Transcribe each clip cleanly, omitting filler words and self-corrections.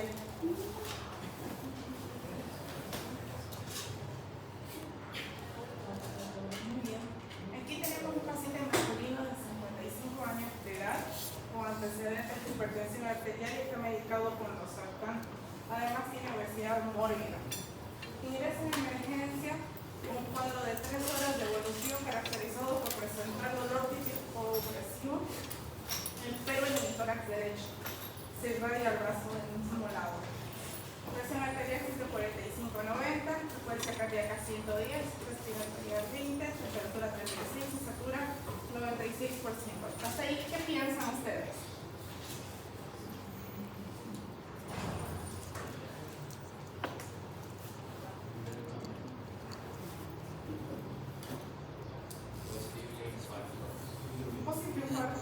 Ariel. Muy bien. Aquí tenemos un paciente masculino de 55 años de edad con antecedentes de hipertensión arterial y está medicado con losartán. Además tiene obesidad mórbida. Ingresa en emergencia con un cuadro de 3 horas de evolución caracterizado por presentar dolor típico o opresión el pelo en el tórax derecho. Se irradia el brazo del mismo lado. Presión arterial 145/90, frecuencia cardíaca 110, respiratoria 20, temperatura 36 y satura 96%. Hasta ahí, ¿qué piensan ustedes? Posible infarto,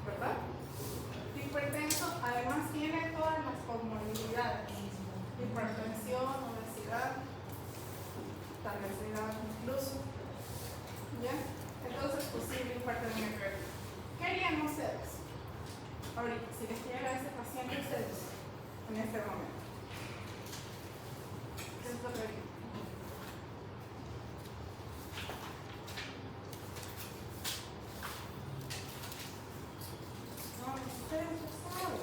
¿verdad? Hipertenso, además tiene todas las comorbilidades. Hipertensión, obesidad, tal vez edad incluso. ¿Ya? Entonces, posible infarto de miocardio. ¿Qué harían ustedes? Ahorita, si les llega a ese paciente ustedes, en este momento. ¿Qué es lo que harían? No, ustedes lo saben.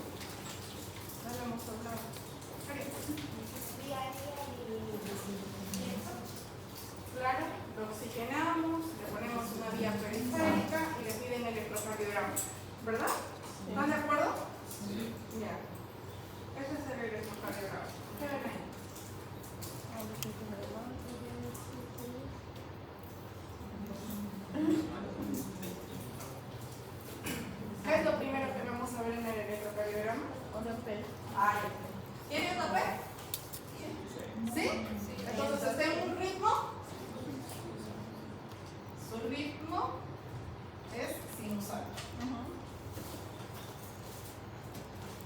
No lo hemos hablado. ¿Qué harían? Claro, lo oxigenamos, le ponemos una vía periférica y le piden electrocardiograma, ¿verdad? ¿Están de acuerdo? Sí. Ya. Ese es el electrocardiograma. ¿Qué ven ahí? ¿Qué es lo primero que vamos a ver en el electrocardiograma? ¿Tiene una P? ¿Sí? Entonces está en un ritmo. Su ritmo es sinusal.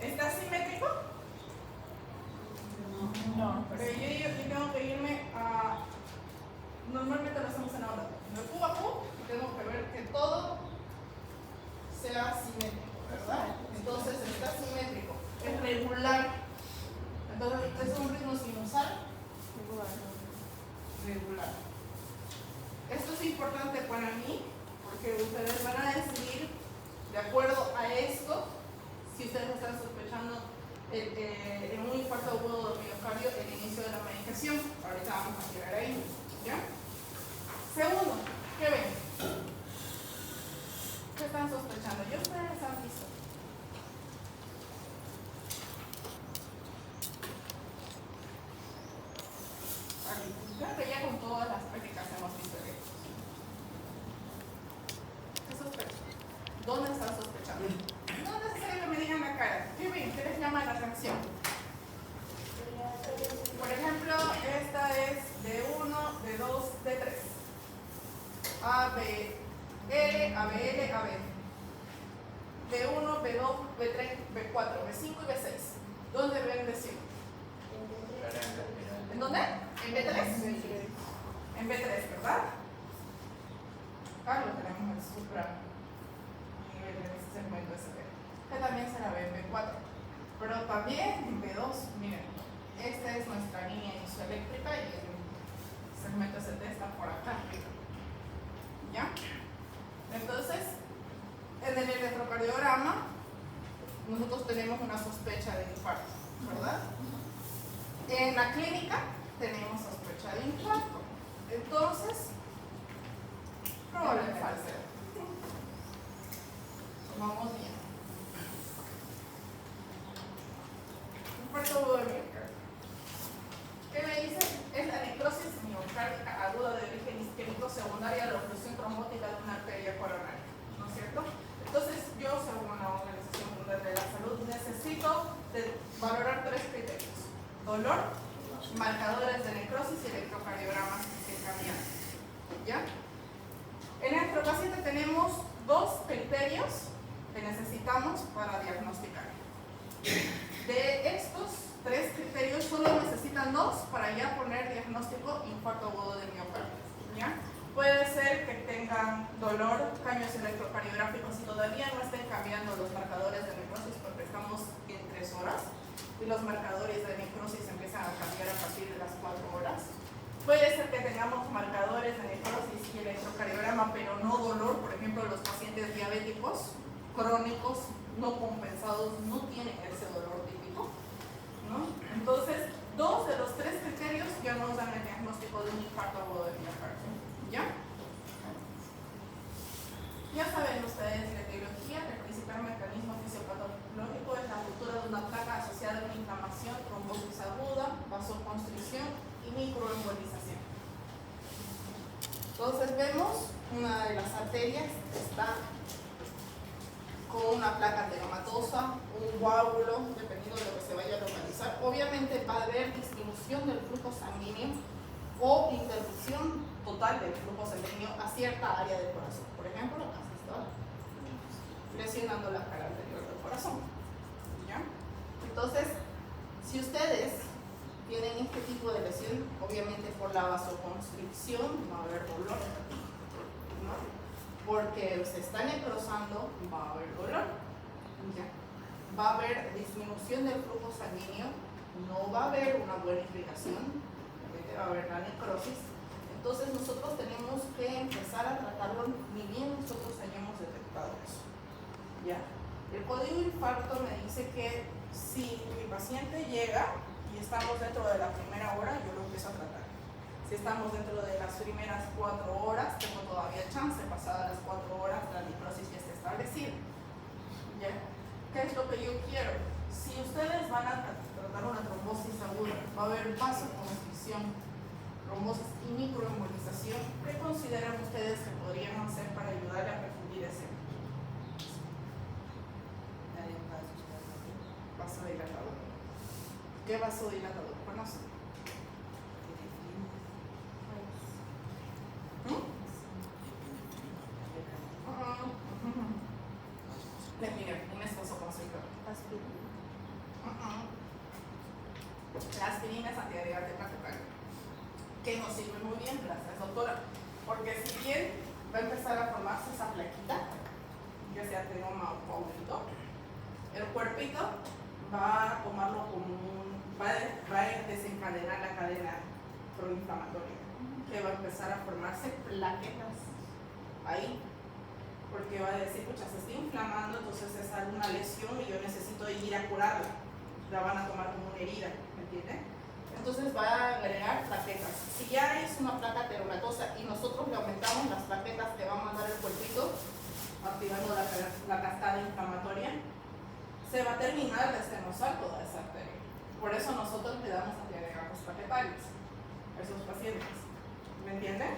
¿Está simétrico? No. Pero yo tengo que irme a... Normalmente lo hacemos en la onda. De Q a Q, tengo que ver que todo sea simétrico, ¿verdad? Entonces está simétrico, es regular. Entonces es un ritmo sinusal regular. Esto es importante para mí porque ustedes van a decidir de acuerdo a esto si ustedes están sospechando en un infarto agudo del miocardio el inicio de la medicación. Ahorita vamos a llegar ahí, ¿ya? Segundo, ¿qué ven? ¿Qué están sospechando? Yo ustedes han visto. Creo que ya con todas las prácticas hemos visto esto. ¿Qué sospechan? ¿Dónde están sospechando? No es necesario que me digan la cara. ¿Qué ven? ¿Qué les llama la atención? Por ejemplo, esta es D1, D2, D3. A, B, L, ABL, AB. B1, B2, B3, B4, B5 y B6. ¿Dónde ven D5? ¿En dónde? ¿En B3? En B3, ¿verdad? Acá lo tenemos el supra nivel de este segmento SD. Que también será en B4. Pero también en B2, miren, esta es nuestra línea isoeléctrica y el segmento SD está por acá arriba. ¿Ya? Entonces, en el electrocardiograma, nosotros tenemos una sospecha de infarto, ¿verdad? En la clínica tenemos sospecha de infarto. Entonces, probable falsedad. Vamos bien. Infarto agudo del miocardio. ¿Qué me dice? Es la necrosis miocárdica aguda de origen isquémico secundaria a la oclusión trombótica de una arteria coronaria, ¿no es cierto? Entonces, yo, según la Organización Mundial de la Salud, necesito valorar 3 criterios: dolor, marcadores de necrosis y electrocardiogramas que estén cambiando. ¿Ya? En nuestro paciente tenemos 2 criterios que necesitamos para diagnosticar. De estos 3 criterios, solo necesitan 2 para ya poner diagnóstico infarto agudo del miocardio. ¿Ya? Puede ser que tengan dolor, cambios electrocardiográficos y todavía no estén cambiando los marcadores de necrosis porque estamos en 3 horas. y los marcadores de necrosis empiezan a cambiar a partir de las 4 horas. Puede ser que tengamos marcadores de necrosis y electrocardiograma, pero no dolor. Por ejemplo, los pacientes diabéticos crónicos no compensados no tienen ese dolor típico, ¿no? Entonces, 2 de los 3 criterios ya nos dan el diagnóstico de un infarto agudo de miocardio. ¿Ya? Ya saben ustedes la etiología, el principal mecanismo fisiopatológico es la ruptura de una placa asociada a una inflamación, trombosis aguda, vasoconstricción y microembolización. Entonces vemos una de las arterias que está con una placa ateromatosa, un coágulo, dependiendo de lo que se vaya a localizar. Obviamente va a haber disminución del flujo sanguíneo o interrupción total del flujo sanguíneo a cierta área del corazón. Por ejemplo, acá se está lesionando la cara anterior del corazón. ¿Ya? Entonces, si ustedes tienen este tipo de lesión, obviamente por la vasoconstricción va a haber dolor, ¿no? Porque se está necrosando, va a haber dolor. ¿Ya? Va a haber disminución del flujo sanguíneo, no va a haber una buena irrigación, va a haber la necrosis. Entonces nosotros tenemos que empezar a tratarlo ni bien nosotros hayamos detectado eso. ¿Ya? El código infarto me dice que si mi paciente llega y estamos dentro de la primera hora, yo lo empiezo a tratar. Si estamos dentro de las primeras 4 horas, tengo todavía chance, pasadas las 4 horas, la necrosis ya está establecida. ¿Ya? ¿Qué es lo que yo quiero? Si ustedes van a tratar una trombosis aguda, va a haber vasoconstricción, trombosis y microembolización. ¿Qué consideran ustedes que podrían hacer para ayudarle a perfundir ese vasodilatador? ¿Qué vasodilatador conocen? La aspirina es antiagregante plaquetario, que nos sirve muy bien, gracias doctora, porque si bien va a empezar a formarse esa plaquita, ya sea ateroma o coágulo, el cuerpito va a tomarlo como va a desencadenar la cadena proinflamatoria, que va a empezar a formarse plaquetas ahí, porque va a decir, pucha, se está inflamando, entonces es alguna lesión y yo necesito ir a curarla, la van a tomar como una herida, ¿me entienden? Entonces va a agregar plaquetas. Si ya es una placa ateromatosa y nosotros le aumentamos las plaquetas que va a mandar el cuerpito, activando la cascada inflamatoria, se va a terminar de estenosar toda esa arteria. Por eso nosotros le damos antiagregantes plaquetarios a esos pacientes. ¿Me entienden?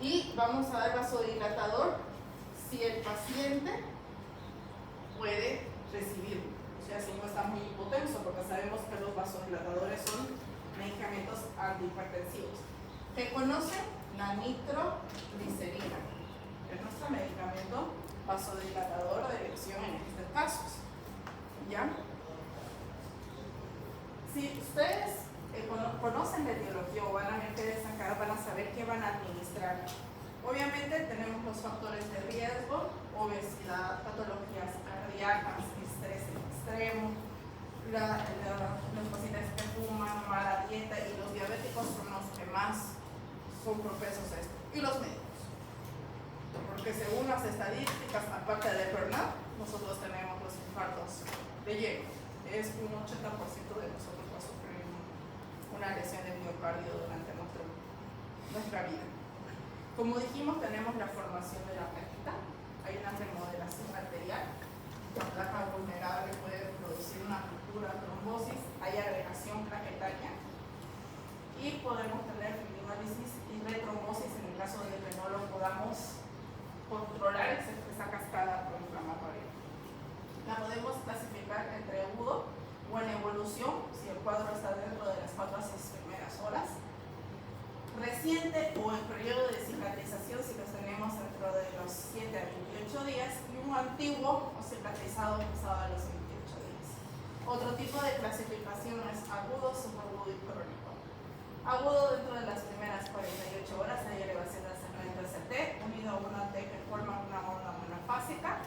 Y vamos a dar vasodilatador si el paciente puede recibirlo. O sea, si no está muy hipotenso, porque sabemos que los vasodilatadores son medicamentos antihipertensivos. ¿Que conocen? La nitroglicerina. Es nuestro medicamento vasodilatador de elección en estos casos. ¿Ya? Si ustedes conocen la etiología o van a meter esa cara, van a saber qué van a administrar. Obviamente tenemos los factores de riesgo, obesidad, patologías cardíacas, estrés extremo, los pacientes que fuman, mala dieta y los diabéticos son los que más son propensos a esto. Y los médicos. Porque según las estadísticas, aparte de burnout, nosotros tenemos los infartos de lleno. Es un 80% de nosotros va a sufrir una lesión de miocardio durante nuestra vida. Como dijimos, tenemos la formación de la plaquita, hay una remodelación arterial, la placa vulnerable puede producir una ruptura, trombosis, hay agregación plaquetaria y podemos tener fibrinolysis y retrombosis en el caso de que no lo podamos controlar esa cascada proinflamatoria. La podemos clasificar entre agudo o en evolución, si el cuadro está dentro de las 4 a 6 primeras horas, reciente o en periodo de cicatrización si los tenemos dentro de los 7 a 28 días y un antiguo o cicatrizado pasado a los 28 días. Otro tipo de clasificación es agudo, subagudo y crónico. Agudo dentro de las primeras 48 horas hay elevación del segmento ST unido a una T que forma una onda monofásica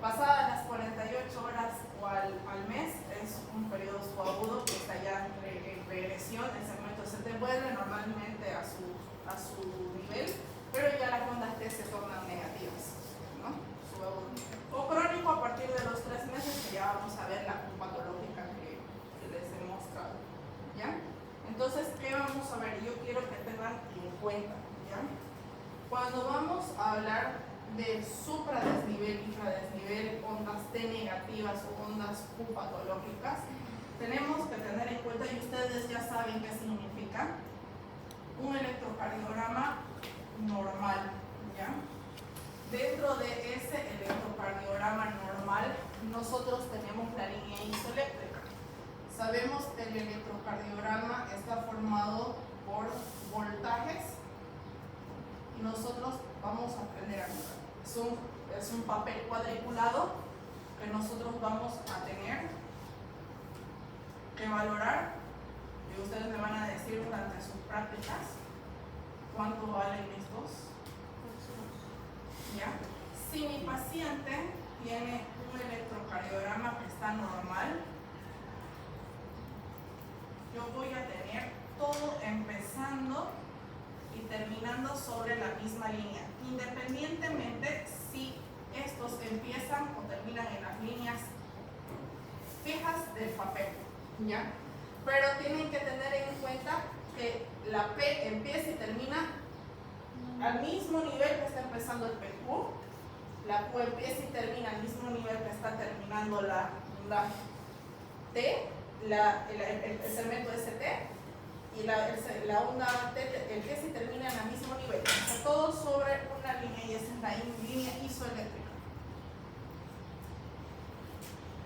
Pasadas las 48 horas o al mes, es un periodo subagudo que está ya en regresión. El segmento ST vuelve normalmente a su nivel, pero ya las ondas T se tornan negativas, ¿no? Subagudo. O crónico a partir de los 3 meses, que ya vamos a ver la patológica que les he mostrado, ¿ya? Entonces, ¿qué vamos a ver? Yo quiero que tengan en cuenta, ¿ya? Cuando vamos a hablar de supradesnivel, infradesnivel, ondas T negativas o ondas Q patológicas, tenemos que tener en cuenta, y ustedes ya saben qué significa, un electrocardiograma normal, ¿ya? Dentro de ese electrocardiograma normal, nosotros tenemos la línea isoeléctrica. Sabemos que el electrocardiograma está formado por voltajes y nosotros vamos a aprender a mirar. Es un papel cuadriculado que nosotros vamos a tener que valorar, y ustedes me van a decir durante sus prácticas cuánto valen estos. ¿Ya? Si mi paciente tiene un electrocardiograma que está normal, yo voy a tener todo empezando y terminando sobre la misma línea, independientemente si estos empiezan o terminan en las líneas fijas del papel, ¿ya? Pero tienen que tener en cuenta que la P empieza y termina al mismo nivel que está empezando el PQ, la Q empieza y termina al mismo nivel que está terminando la T, el segmento ST, y la onda T empieza y termina en el mismo nivel. O sea, todo sobre una línea, y esa es la línea isoeléctrica.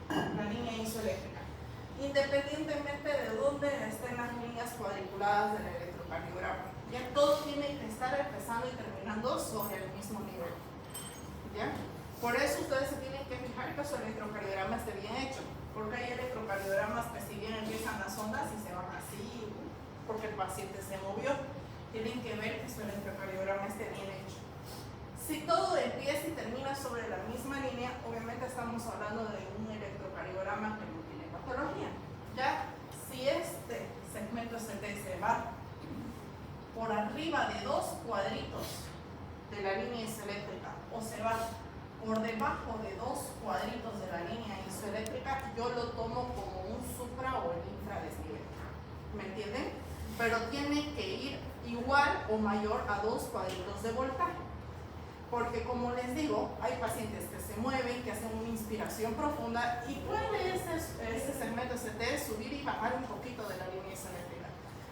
La línea isoeléctrica. Independientemente de dónde estén las líneas cuadriculadas del electrocardiograma, ya todo tiene que estar empezando y terminando sobre el mismo nivel, ¿ya? Por eso ustedes se tienen que fijar que su electrocardiograma esté bien hecho, porque hay electrocardiogramas que si bien empiezan las ondas y se van así, porque el paciente se movió, tienen que ver que su electrocardiograma esté bien hecho. Si todo empieza y termina sobre la misma línea, obviamente estamos hablando de un electrocardiograma que no tiene patología. Ya si este segmento ST se va por arriba de 2 cuadritos de la línea isoeléctrica o se va por debajo de 2 cuadritos de la línea isoeléctrica, yo lo tomo como un supra o el infradesnivel. ¿Me entienden? Pero tiene que ir igual o mayor a 2 cuadritos de voltaje. Porque como les digo, hay pacientes que se mueven, que hacen una inspiración profunda y puede ese segmento ST subir y bajar un poquito de la línea isoeléctrica.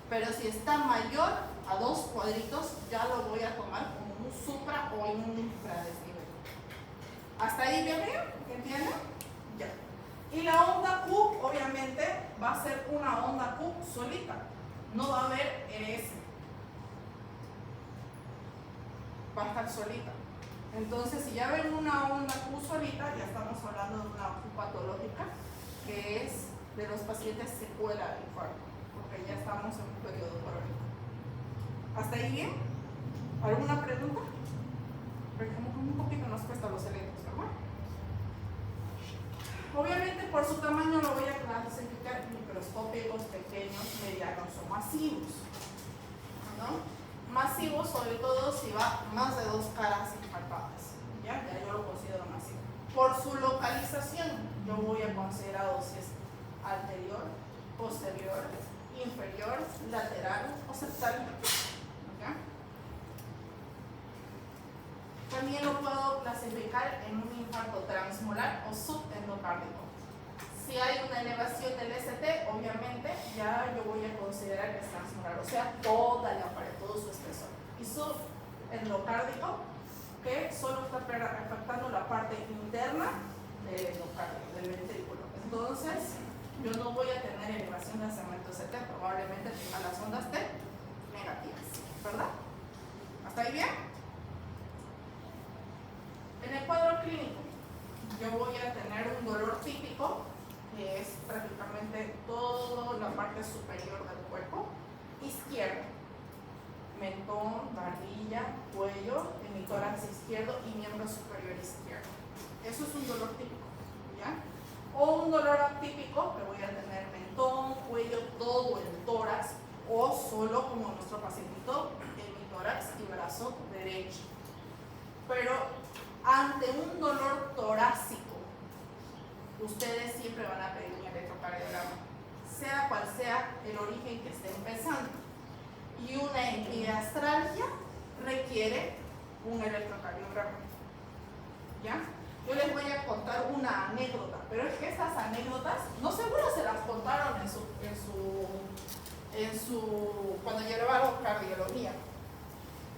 Pero si está mayor a 2 cuadritos, ya lo voy a tomar como un supra o en un infradesnivel. ¿Hasta ahí bien? ¿Entienden? Ya. Y la onda Q, obviamente, va a ser una onda Q solita. No va a haber ES. Va a estar solita. Entonces, si ya ven una onda Q solita, ya estamos hablando de una Q patológica, que es de los pacientes secuela del infarto, porque ya estamos en un periodo crónico. ¿Hasta ahí bien? ¿Alguna pregunta? Porque como un poquito nos cuesta los electros, ¿verdad? Obviamente por su tamaño lo voy a clasificar microscópicos, pequeños, medianos o masivos, ¿no? Masivos sobre todo si va más de 2 caras infartadas, ya yo lo considero masivo. Por su localización yo voy a considerar si es anterior, posterior, inferior, lateral o septal. ¿Okay? También lo puedo clasificar en un infarto transmolar o subendocárdico. Si hay una elevación del ST, obviamente ya yo voy a considerar que es transmolar, o sea, toda la pared, todo su espesor. Y subendocárdico, que solo está afectando la parte interna del endocardio, del ventrículo. Entonces, yo no voy a tener elevación del segmento ST, probablemente tenga las ondas T negativas, ¿verdad? ¿Hasta ahí bien? En el cuadro clínico, yo voy a tener un dolor típico, que es prácticamente toda la parte superior del cuerpo izquierdo, mentón, barbilla, cuello, hemitórax izquierdo y miembro superior izquierdo. Eso es un dolor típico, ¿ya? O un dolor atípico, que voy a tener mentón, cuello, todo el tórax, o solo como nuestro pacientito en mi tórax y brazo derecho. Pero ante un dolor torácico, ustedes siempre van a pedir un electrocardiograma, sea cual sea el origen que esté empezando. Y una epigastralgia requiere un electrocardiograma, ¿ya? Yo les voy a contar una anécdota, pero es que estas anécdotas, no seguro se las contaron cuando llevaron cardiología.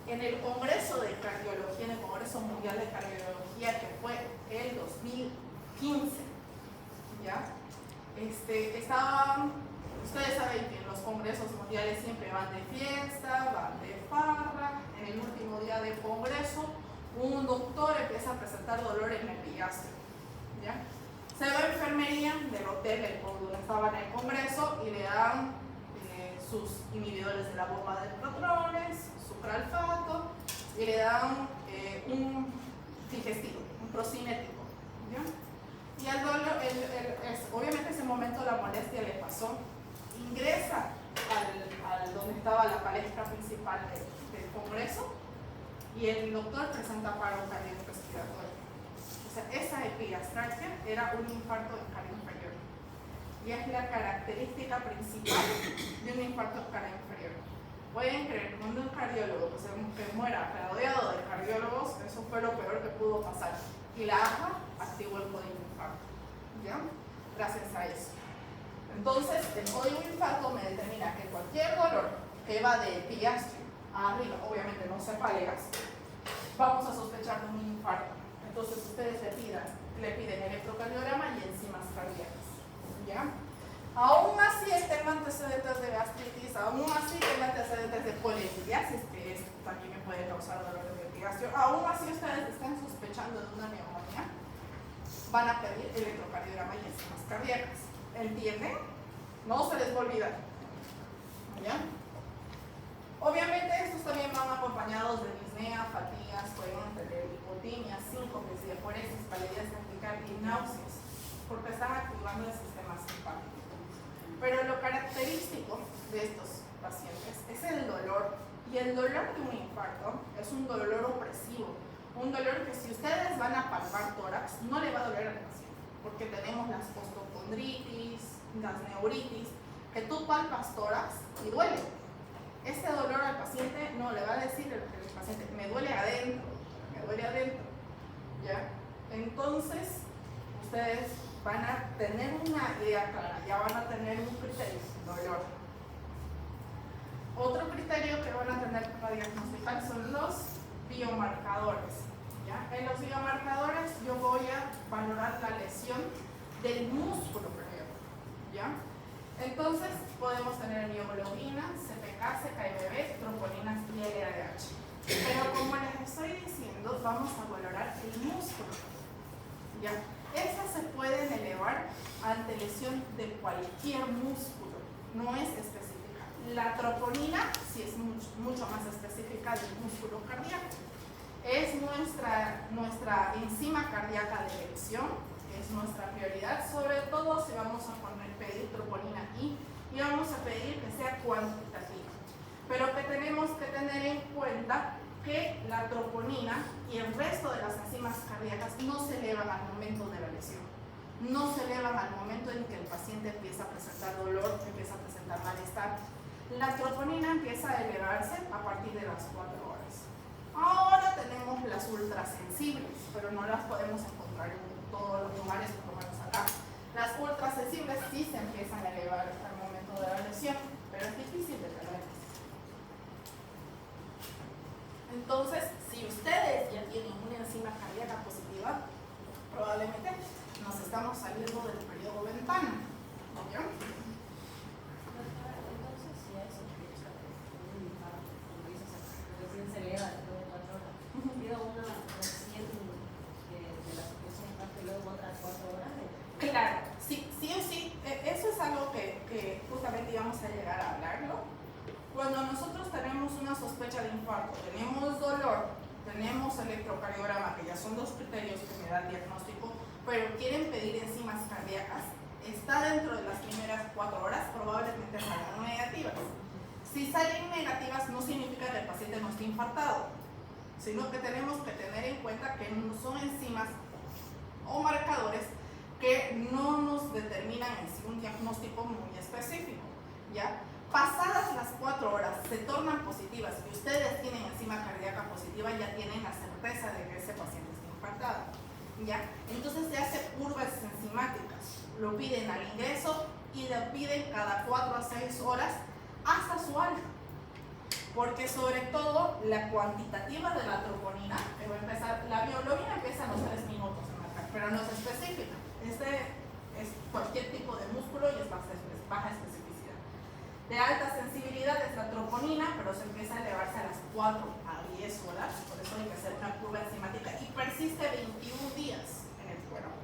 En el Congreso de Cardiología, en el Congreso Mundial de Cardiología, que fue el 2015, ¿ya? Estaban, ustedes saben que en los congresos mundiales siempre van de fiesta, van de farra. En el último día del congreso, un doctor empieza a presentar dolor en el epigastrio, ¿ya? Se va a enfermería del hotel donde estaba en el congreso y le dan sus inhibidores de la bomba de protones, supralfato, y le dan un digestivo, un procinético, ¿ya? Y al dolor, obviamente en ese momento la molestia le pasó, ingresa al donde estaba la palestra principal del congreso y el doctor presenta paro cardíaco respiratorio. O sea, esa epigastralgia era un infarto del cardio inferior. Y es la característica principal de un infarto del cardio inferior. Pueden creer que cuando un cardiólogo que muera rodeado de cardiólogos, eso fue lo peor que pudo pasar. Y la AJA activó el código infarto, ¿ya? Gracias a eso. Entonces, el código infarto me determina que cualquier dolor que va de epigastrio arriba, obviamente no cefaleas, vamos a sospechar de un infarto. Entonces, ustedes le piden electrocardiograma y enzimas cardíacas, ¿ya? Aún así tengo antecedentes de gastritis, aún así tengo antecedentes de polilitiasis, que esto también me puede causar dolor de epigastrio, aún así ustedes están sospechando de una neumonía, van a pedir electrocardiograma y enzimas cardíacas. ¿Entienden? No se les va a olvidar, ¿ya? Obviamente estos también van acompañados de disnea, fatigas, pueden tener hipotimia, síncopes, diaforesis, palidez taquicardia y náuseas, porque están activando el sistema simpático. Pero lo característico de estos pacientes es el dolor, y el dolor de un infarto es un dolor opresivo, un dolor que si ustedes van a palpar tórax no le va a doler al paciente, porque tenemos las ostocondritis, las neuritis, que tú palpas tórax y duele. Este dolor al paciente no le va a decir el paciente, me duele adentro, ¿ya? Entonces, ustedes van a tener una idea clara, ya van a tener un criterio, dolor. Otro criterio que van a tener para diagnosticar son los biomarcadores, ¿ya? En los biomarcadores yo voy a valorar la lesión del músculo cardíaco, ¿ya? Entonces podemos tener mioglobina, CPK, CKMB, troponina y LDH. Pero como les estoy diciendo, vamos a valorar el músculo, ¿ya? Estas se pueden elevar ante lesión de cualquier músculo, no es específica. La troponina sí es mucho más específica del músculo cardíaco. Es nuestra enzima cardíaca de elección, es nuestra prioridad, sobre todo si vamos a pedir troponina I y vamos a pedir que sea cuantitativa. Pero que tenemos que tener en cuenta que la troponina y el resto de las enzimas cardíacas no se elevan al momento de la lesión, no se elevan al momento en que el paciente empieza a presentar dolor, empieza a presentar malestar. La troponina empieza a elevarse a partir de las 4 horas. Ahora tenemos las ultrasensibles, pero no las podemos encontrar en todos los lugares, por lo menos acá. Las ultrasensibles sí se empiezan a elevar al momento de la lesión, pero es difícil de tenerlas. Entonces, si ustedes ya tienen una enzima cardíaca positiva, probablemente nos estamos saliendo del periodo ventana, ¿no? Entonces, si a eso empieza un infarto, como dices, recién se eleva después de 4 horas, pido una recién de la secuencia de infarto y luego otras 4 horas. Claro, sí o sí, eso es algo que justamente íbamos a llegar a hablarlo. Cuando nosotros tenemos una sospecha de infarto, tenemos dolor, tenemos electrocardiograma, que ya son dos criterios que me dan diagnóstico, pero quieren pedir enzimas cardíacas, está dentro de las primeras 4 horas, probablemente salgan negativas. Si salen negativas no significa que el paciente no esté infartado, sino que tenemos que tener en cuenta que no son enzimas o marcadores que no nos determinan en sí un diagnóstico muy específico, ¿ya? Pasadas las 4 horas se tornan positivas y ustedes tienen enzima cardíaca positiva, ya tienen la certeza de que ese paciente está infartado, ¿ya? Entonces se hace curvas enzimáticas, lo piden al ingreso y lo piden cada 4 a 6 horas hasta su alta, porque sobre todo la cuantitativa de la troponina, que va a empezar, la biología empieza a los 3 minutos en marcar, pero no es específica, es cualquier tipo de músculo y es baja especificidad. De alta sensibilidad es la troponina, pero se empieza a elevarse a las 4 a 10 horas, por eso hay que hacer una curva enzimática y persiste 21 días en el cuerpo,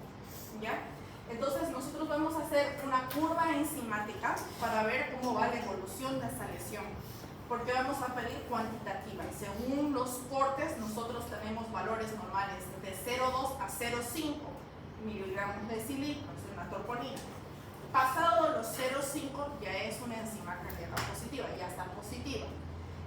¿ya? Entonces nosotros vamos a hacer una curva enzimática para ver cómo va la evolución de esa lesión, porque vamos a pedir cuantitativa y según los cortes nosotros tenemos valores normales de 0,2 a 0,5 miligramos de decilitro, es una troponina. Pasado los 0,5 ya es una enzima cardíaca positiva, ya está positiva.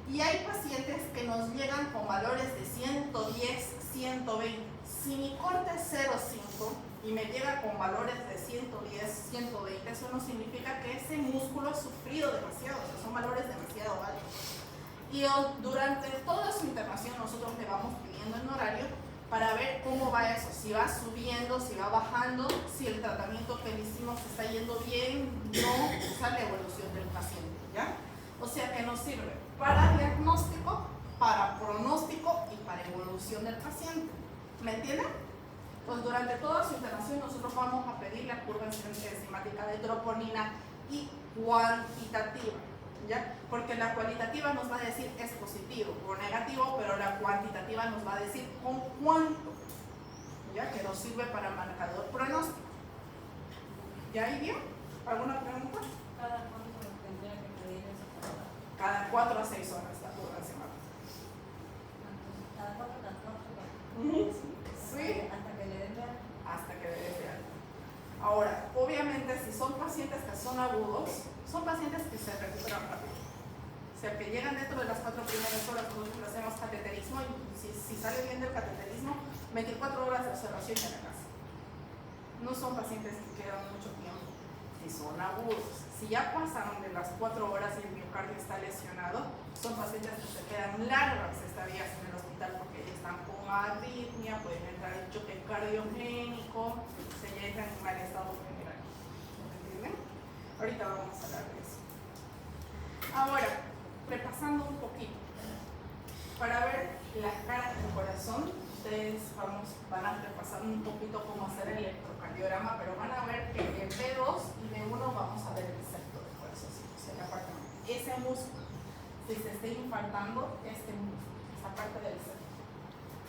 Y hay pacientes que nos llegan con valores de 110, 120. Si mi corte es 0,5 y me llega con valores de 110, 120, eso no significa que ese músculo ha sufrido demasiado, o sea, son valores demasiado altos. Y durante toda su internación nosotros le vamos pidiendo en horario para ver cómo va eso, si va subiendo, si va bajando, si el tratamiento que le hicimos está yendo bien, no, o sea, la evolución del paciente, ¿ya? O sea que nos sirve para diagnóstico, para pronóstico y para evolución del paciente. ¿Me entienden? Pues durante toda su internación nosotros vamos a pedir la curva enzimática de troponina y cuantitativa, ¿ya? Porque la cualitativa nos va a decir es positivo o negativo, pero la cuantitativa nos va a decir con cuánto, ¿ya? Que nos sirve para marcador pronóstico. ¿Ya ahí bien? ¿Alguna pregunta? ¿Cada cuánto tendría que pedir esa curva? Cada 4 a 6 horas la curva enzimática. Cada 4 a 4 Sí. Sí. Hasta que le den de alta. Hasta que le dé alta. Ahora, obviamente, si son pacientes que son agudos, son pacientes que se recuperan rápido. O sea, que llegan dentro de las 4 primeras horas, nosotros hacemos cateterismo y si sale bien del cateterismo, 24 horas de observación y a la casa. No son pacientes que quedan mucho tiempo, si son agudos. Si ya pasaron de las 4 horas y el miocardio está lesionado, son pacientes que se quedan largas estadías en el hospital porque ya están con arritmia, pueden entrar en choque cardiogénico, se llegan en mal estado general. ¿Entienden? Ahorita vamos a hablar de eso. Ahora, repasando un poquito, para ver las caras del corazón, ustedes van a repasar un poquito cómo hacer el electrocardiograma, pero van a ver que en B2 y B1 vamos a ver el septo del corazón, o sea, la parte ese músculo, si se está infartando, este músculo, esta parte del septo.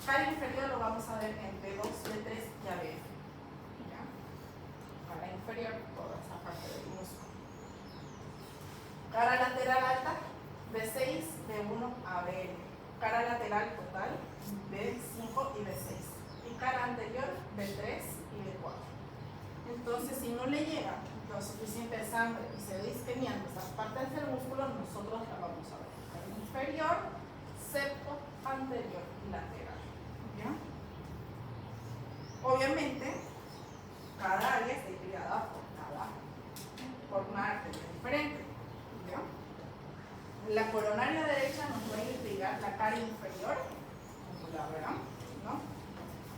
Cara inferior lo vamos a ver en B2, B3 y AB. ¿Ya? Cara inferior, toda esta parte del músculo. Cara lateral alta, B6, B1, ABL. Cara lateral total, B5 y B6. Y cara anterior, B3 y B4. Entonces, si no le llega lo suficiente sangre y se va isquemiando esas partes del músculo, nosotros la vamos a ver. Cara inferior, septo, anterior y lateral. ¿Ya? Obviamente, cada área está irrigada por una arteria diferente. ¿Ya? La coronaria derecha nos va a irrigar la cara inferior, como la verán, ¿no?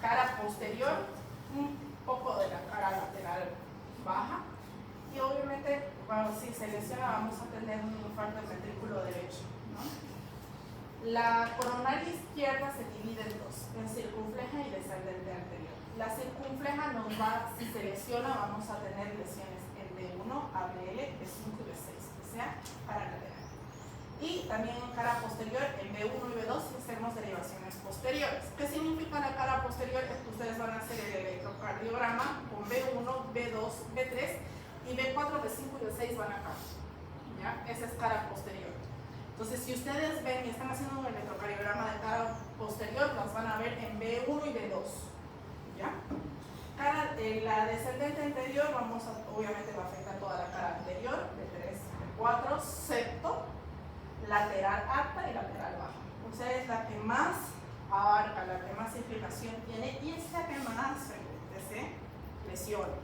Cara posterior, un poco de la cara lateral baja. Y obviamente, si se lesiona, vamos a tener un infarto del ventrículo derecho, ¿no? La coronaria izquierda se divide en dos, en circunfleja y descendente anterior. La circunfleja nos va, si se lesiona, vamos a tener lesiones en B1, ABL, B5 y B6, que sea para lateral. Y también en cara posterior, en B1 y B2, hacemos derivaciones posteriores. ¿Qué significa la cara posterior? Es que ustedes van a hacer el electrocardiograma con B1, B2, B3 y B4, B5 y B6 van acá. ¿Ya? Esa es cara posterior. Entonces, si ustedes ven y están haciendo un electrocardiograma de cara posterior, las van a ver en B1 y B2. ¿Ya? La descendente anterior, obviamente va a afectar toda la cara anterior, de 3 a 4, excepto lateral alta y lateral baja. O sea, es la que más abarca, la que más inclinación tiene y es la que más se lesiona.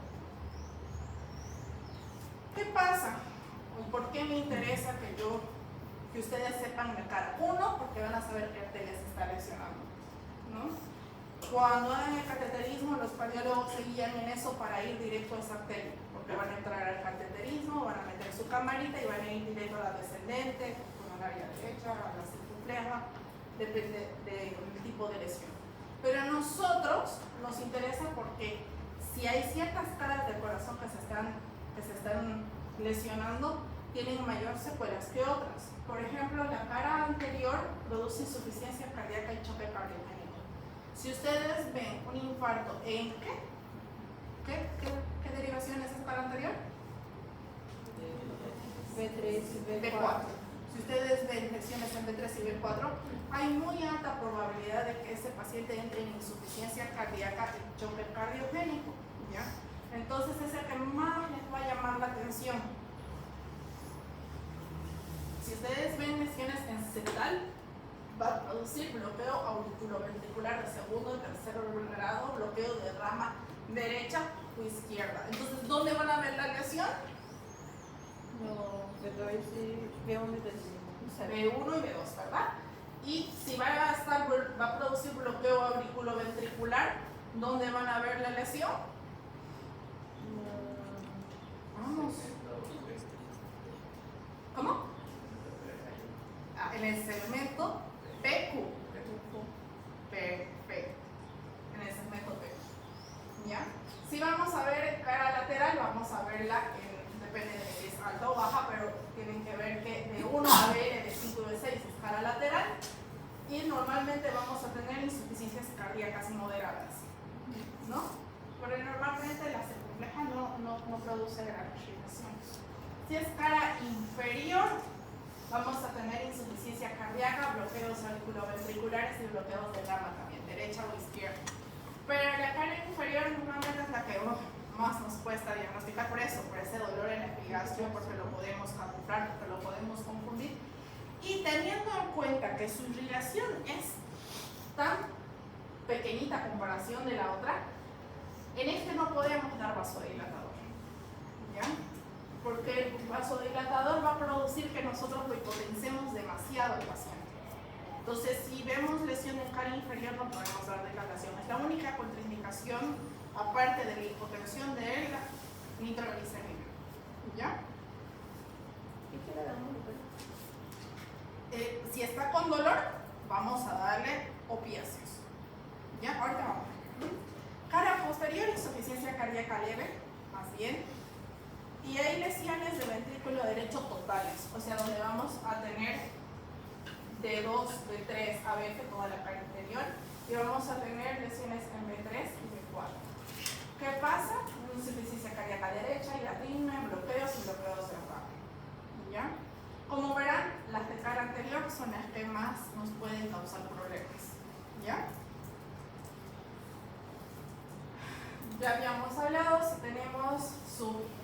¿Qué pasa? ¿Por qué me interesa que ustedes sepan la cara? Uno, porque van a saber qué arteria se está lesionando, ¿no? Cuando hagan el cateterismo, los cardiólogos se guían en eso para ir directo a esa arteria, porque van a entrar al cateterismo, van a meter su camarita y van a ir directo a la descendente, coronaria derecha, a la circunfleja, depende del tipo de lesión. Pero a nosotros nos interesa porque si hay ciertas caras del corazón que se están lesionando, tienen mayor secuelas que otras. Por ejemplo, la cara anterior produce insuficiencia cardíaca y choque cardiogénico. Si ustedes ven un infarto en ¿qué derivación es esa cara anterior? B3 y B4. Si ustedes ven lesiones en B3 y B4, hay muy alta probabilidad de que ese paciente entre en insuficiencia cardíaca y choque cardiogénico, ¿ya? Entonces es el que más les va a llamar la atención. Si ustedes ven lesiones en cetal, va a producir bloqueo auriculoventricular de segundo y tercer grado, bloqueo de rama derecha o izquierda. Entonces, ¿dónde van a ver la lesión? No, B1 B1 y B2, ¿verdad? Y si va a producir bloqueo auriculoventricular, ¿dónde van a ver la lesión? Vamos. ¿Cómo? En el segmento PQ. Perfecto. En el segmento PQ. ¿Ya? Si vamos a ver cara lateral, vamos a verla depende de si es alta o baja, pero tienen que ver que de 1 a B, de 5 y de 6 es cara lateral. Y normalmente vamos a tener insuficiencias cardíacas moderadas, ¿no? Pero normalmente la circunfleja no produce gran irritación. Si es cara inferior, vamos a tener insuficiencia cardíaca, bloqueos auriculoventriculares y bloqueos de rama también, derecha o izquierda. Pero la cara inferior normalmente es la que más nos cuesta diagnosticar por ese dolor en el epigastrio, porque lo podemos camuflar, porque lo podemos confundir. Y teniendo en cuenta que su irrigación es tan pequeñita a comparación de la otra, en este no podemos dar vasodilatador, ¿ya? Porque el vasodilatador va a producir que nosotros lo hipotencemos demasiado al paciente. Entonces, si vemos lesión en cara inferior, no podemos dar dilatación. Es la única contraindicación, aparte de la hipotensión de la nitroglicemia. ¿Ya? ¿Y qué le damos? Si está con dolor, vamos a darle opiáceos. ¿Ya? Ahorita vamos a ver. Cara posterior, insuficiencia cardíaca leve, más bien. Y hay lesiones de ventrículo derecho totales, o sea, donde vamos a tener de 2, de 3 a B, toda la cara anterior, y vamos a tener lesiones en B3 y B4. ¿Qué pasa? Insuficiencia cardíaca derecha y arritmia, bloqueos y bloqueos de rama. ¿Ya? Como verán, las de cara anterior son las que más nos pueden causar problemas. ¿Ya? Ya habíamos hablado, si tenemos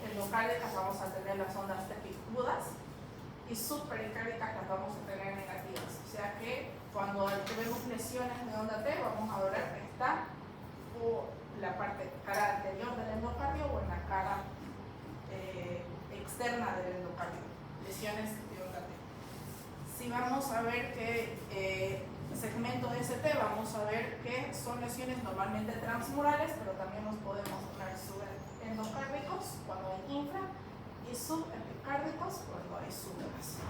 endocárdicas vamos a tener las ondas tepicudas y subpericárdicas las vamos a tener negativas. O sea que cuando tenemos lesiones de onda T vamos a ver que está o la parte cara anterior del endocardio o en la cara externa del endocardio. Lesiones de onda T. Si vamos a ver que segmento ST, vamos a ver que son lesiones normalmente transmurales, pero también nos podemos poner subendocárdicos cuando hay infra y subepicárdicos cuando hay subras.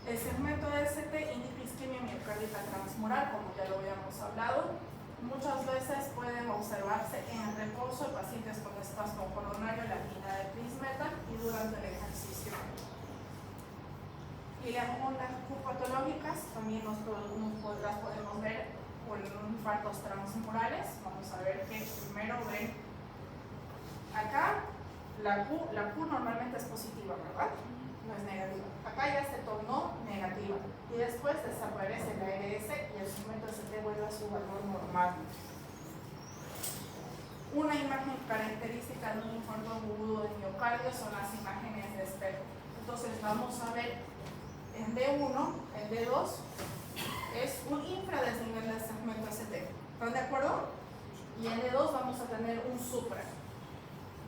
El segmento ST indica isquemia miocárdica transmural, como ya lo habíamos hablado. Muchas veces pueden observarse en reposo en pacientes con espasmo coronario, la angina de Prince-Metal y durante el ejercicio. Y las ondas Q-patológicas también las podemos ver por infartos transmurales. Vamos a ver que primero ven acá, la Q normalmente es positiva, ¿verdad? no es negativa. Acá ya se tornó negativa. Y después desaparece la RS y el segmento ST vuelve a su valor normal. Una imagen característica de un infarto agudo de miocardio son las imágenes de espejo. Entonces vamos a ver en D1, en D2, es un infradesnivel del segmento ST. ¿Están de acuerdo? Y en D2 vamos a tener un supra.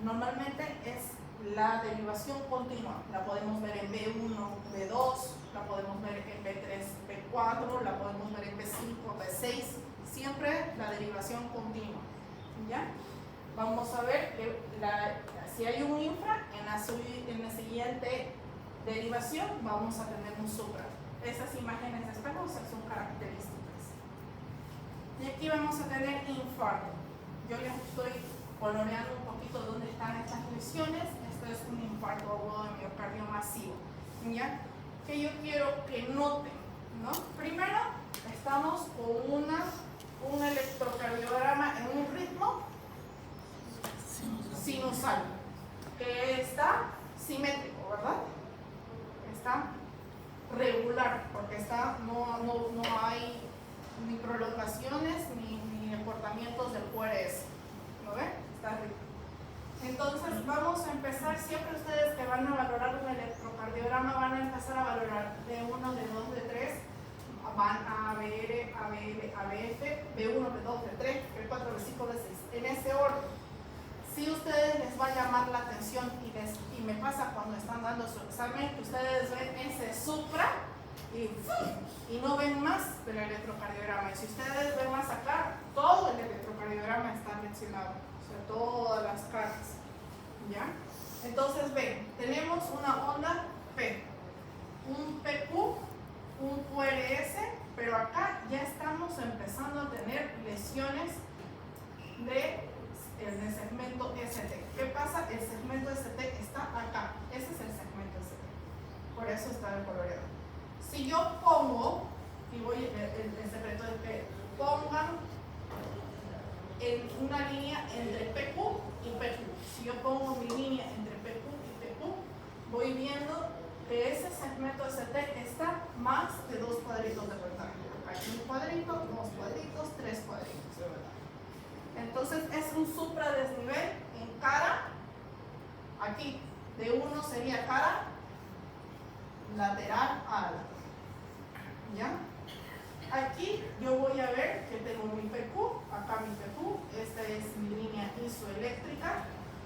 Normalmente es la derivación continua. La podemos ver en B1, B2, la podemos ver en B3, B4, la podemos ver en B5, B6. Siempre la derivación continua. ¿Ya? Vamos a ver que si hay un infra, en la siguiente derivación vamos a tener un supra. Esas imágenes de espejo son características. Y aquí vamos a tener infarto. Yo les estoy coloreando un poquito dónde están estas lesiones. Esto es un infarto agudo de miocardio masivo. ¿Ya? Que yo quiero que noten, ¿no? Primero, estamos con un electrocardiograma en un ritmo sinusal, que está simétrico, ¿verdad? Está regular, porque no hay ni prolongaciones ni acortamientos del QRS. ¿Lo ven? Está rico. Entonces vamos a empezar, siempre ustedes que van a valorar un electrocardiograma van a empezar a valorar D1, D2, D3, van a ABR, ABL, ABF, B1, B2, B3, B4, B5, B6, en ese orden. Si ustedes les va a llamar la atención y me pasa cuando están dando su examen, que ustedes ven ese supra y no ven más del electrocardiograma. Y si ustedes ven más acá, todo el electrocardiograma está mencionado, o sea, todas las caras. ¿Ya? Entonces ven, tenemos una onda P, un PQ, un QRS, pero acá ya estamos empezando a tener lesiones del segmento ST. ¿Qué pasa? El segmento ST está acá. Ese es el segmento ST. Por eso está el coloreado. Si yo pongo, y voy el secreto de que pongan en una línea entre PQ y PQ. Si yo pongo mi línea entre PQ y PQ, voy viendo que ese segmento ST está más de 2 cuadritos de voltaje. Aquí un cuadrito, 2 cuadritos, 3 cuadritos de voltaje. Entonces es un supradesnivel en cara. Aquí D1 sería cara lateral alta. ¿Ya? Aquí yo voy a ver que tengo mi PQ, acá mi PQ, esta es mi línea isoeléctrica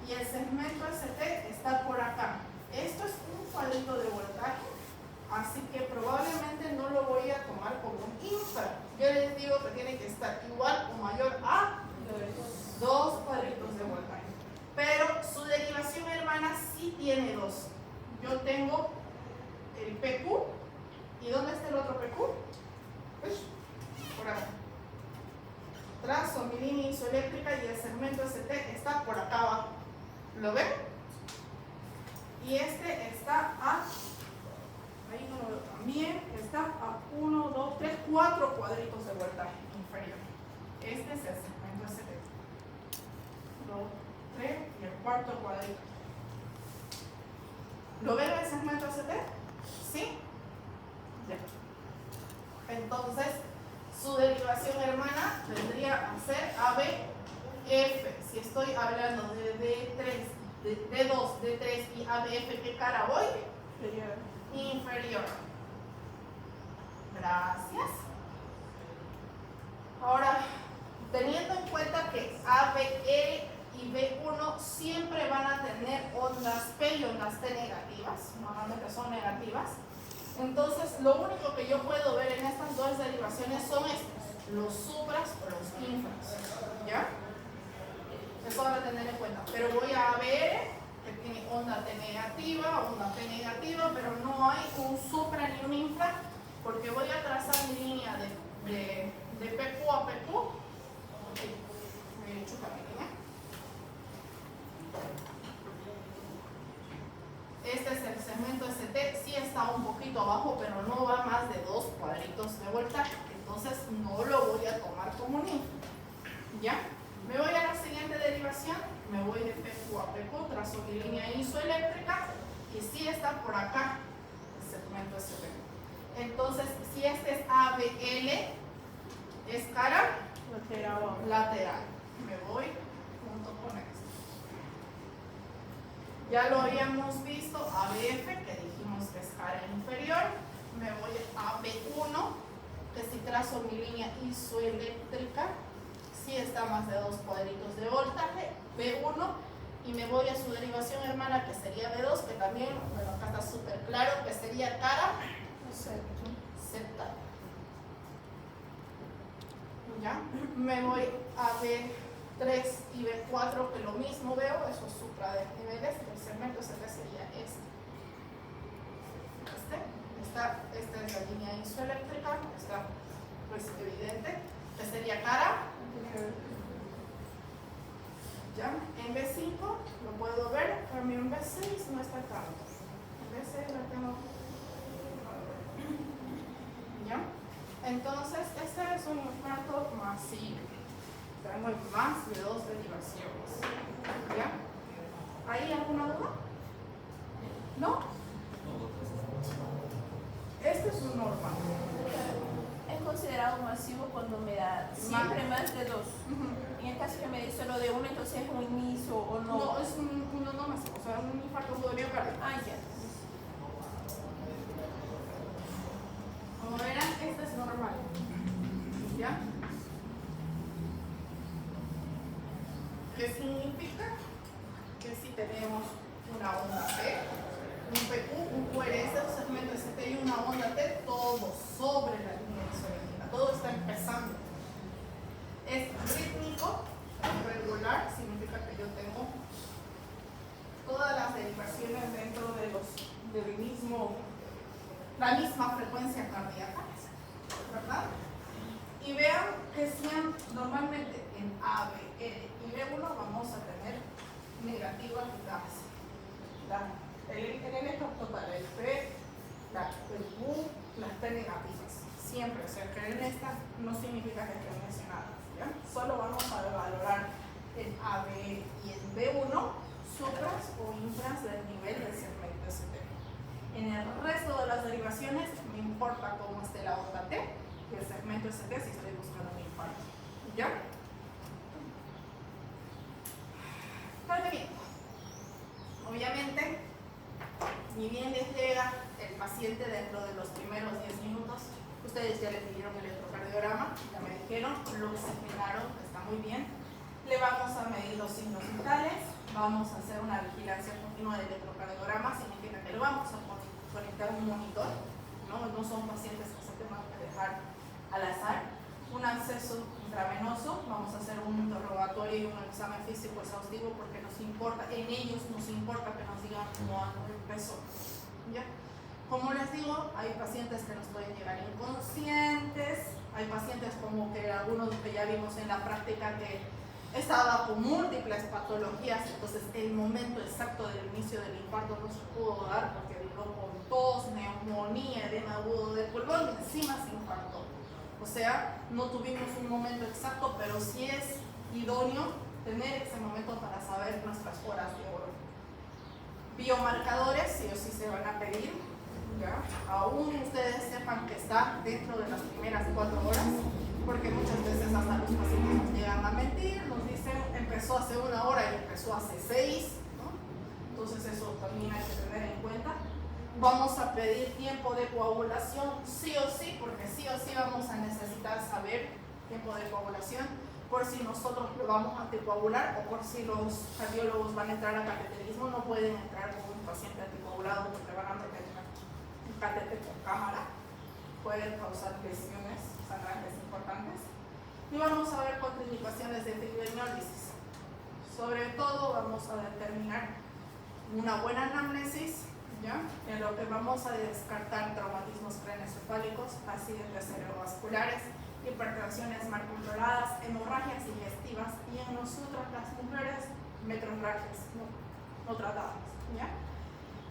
y el segmento ST está por acá. Esto es un cuadrito de voltaje, así que probablemente no lo voy a tomar como un infra. Yo les digo que tiene que estar igual o mayor a 2 cuadritos de voltaje. Pero su derivación hermana sí tiene 2. Yo tengo el PQ. ¿Y dónde está el otro PQ? Pues, por acá. Trazo mi línea isoeléctrica y el segmento ST está por acá abajo. ¿Lo ven? Y este está ahí no lo veo también, está a 1, 2, 3, 4 cuadritos de voltaje inferior. Este es el segmento ST. 2, 3 y el cuarto cuadrito. ¿Lo ven el segmento ST? ¿Sí? Ya. Entonces, su derivación hermana vendría a ser ABF. Si estoy hablando de D3, de D2, D3 y ABF, ¿qué cara voy? Inferior. Gracias. Ahora, teniendo en cuenta que ABE y B1 siempre van a tener ondas P y ondas T negativas, normalmente son negativas. Entonces, lo único que yo puedo ver en estas dos derivaciones son estos, los supras o los infras. ¿Ya? Eso van a tener en cuenta. Pero voy a ver que tiene onda T negativa, pero no hay un supra ni un infra, porque voy a trazar mi línea de PQ a PQ. Me chupa mi línea. Este es el segmento ST, sí está un poquito abajo, pero no va más de 2 cuadritos de voltaje. Entonces no lo voy a tomar como un infra. ¿Ya? Me voy a la siguiente derivación, me voy de PQ a PQ, trazo mi línea isoeléctrica y si está por acá el segmento SB. Entonces, si este es ABL, es cara lateral. Me voy junto con esto. Ya lo habíamos visto, ABF, que dijimos que es cara inferior. Me voy a B1, que si trazo mi línea isoeléctrica, si está más de 2 cuadritos de voltaje, B1, y me voy a su derivación hermana, que sería B2, que también, bueno, acá está súper claro, que sería cara septal. ¿Ya? Me voy a B3 y B4, que lo mismo veo, esos supradesniveles, el segmento ST sería este. Esta es la línea isoeléctrica, está pues evidente, que sería cara. ¿Ya? En B5 lo puedo ver, pero en B6 no está tanto. En B6 la tengo. ¿Ya? Entonces, este es un infarto masivo. Tengo más de 2 derivaciones. ¿Ya? ¿Hay alguna duda? ¿No? Este es un normal. Es considerado masivo cuando me da siempre más de 2. Y en caso que me dé solo de 1, entonces es un inicio o no. No, es uno no masivo, o sea, un infarto agudo de miocardio. Ah, ya. Como verán, este es normal. ¿Ya? ¿Qué significa? Que si tenemos una onda P, un PQ, un QRS, un segmento ST y una onda T, todo sobre la línea isoeléctrica, todo está empezando. Es rítmico, regular, significa que yo tengo todas las derivaciones dentro de la misma frecuencia cardíaca, ¿verdad? Y vean que sean normalmente en A, B, L y B1 vamos a tener negativas el total, el P, el Q, las P negativas. Siempre, o sea, que en esta no significa que estén mencionadas, ¿ya? Solo vamos a valorar en A, B y en B1 supras o infras del nivel del segmento ST. En el resto de las derivaciones me importa cómo esté la onda T y el segmento ST si estoy buscando un infarto. ¿Ya? Tratamiento. Obviamente, ni bien les llega el paciente dentro de los primeros 10 minutos, ustedes ya le pidieron el electrocardiograma, ya me dijeron, lo examinaron, está muy bien. Le vamos a medir los signos vitales, vamos a hacer una vigilancia continua del electrocardiograma, significa que le vamos a conectar un monitor, no son pacientes que se tengan que dejar al azar. Un acceso intravenoso, vamos a hacer un interrogatorio y un examen físico exhaustivo porque nos importa, en ellos nos importa que nos digan cómo anda el peso. ¿Ya? Como les digo, hay pacientes que nos pueden llegar inconscientes, hay pacientes como que algunos que ya vimos en la práctica que estaba con múltiples patologías, entonces el momento exacto del inicio del infarto no se pudo dar porque vino con tos, neumonía, edema agudo del pulmón y encima se infartó. O sea, no tuvimos un momento exacto, pero sí es idóneo tener ese momento para saber nuestras horas de oro. Biomarcadores, sí o sí se van a pedir, ¿ya? Aún ustedes sepan que está dentro de las primeras 4 horas, porque muchas veces hasta los pacientes nos llegan a mentir, nos dicen empezó hace 1 hora y empezó hace 6, ¿no? Entonces eso también hay que tener en cuenta. Vamos a pedir tiempo de coagulación, sí o sí, porque sí o sí vamos a necesitar saber tiempo de coagulación, por si nosotros lo vamos a anticoagular o por si los cardiólogos van a entrar a cateterismo, no pueden entrar con un paciente anticoagulado porque van a meter un catéter con cámara, pueden causar lesiones sangrantes importantes. Y vamos a ver contraindicaciones de fibrinolisis. Sobre todo vamos a determinar una buena anamnesis, ¿ya? En lo que vamos a descartar traumatismos craneoencefálicos, accidentes cerebrovasculares, hipertensiones mal controladas, hemorragias digestivas y en nosotras las mujeres, metrorragias no tratadas, ¿ya?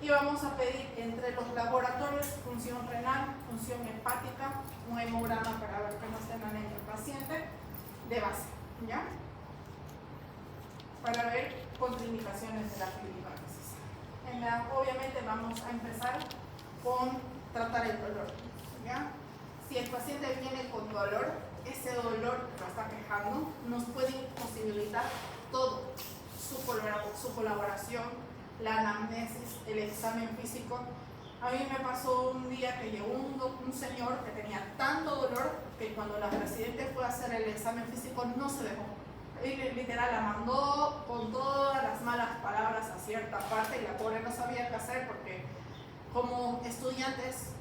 Y vamos a pedir entre los laboratorios función renal, función hepática, un hemograma para ver que no esté en anemia el paciente de base, ¿ya? Para ver contraindicaciones de la fibromialgia. Obviamente vamos a empezar con tratar el dolor, ¿ya? Si el paciente viene con dolor, ese dolor que lo está quejando nos puede imposibilitar todo, su colaboración, la anamnesis, el examen físico. A mí me pasó un día que llegó un señor que tenía tanto dolor que cuando la residente fue a hacer el examen físico no se dejó. Él literal la mandó con todas las malas palabras a cierta parte y la pobre no sabía qué hacer porque como estudiantes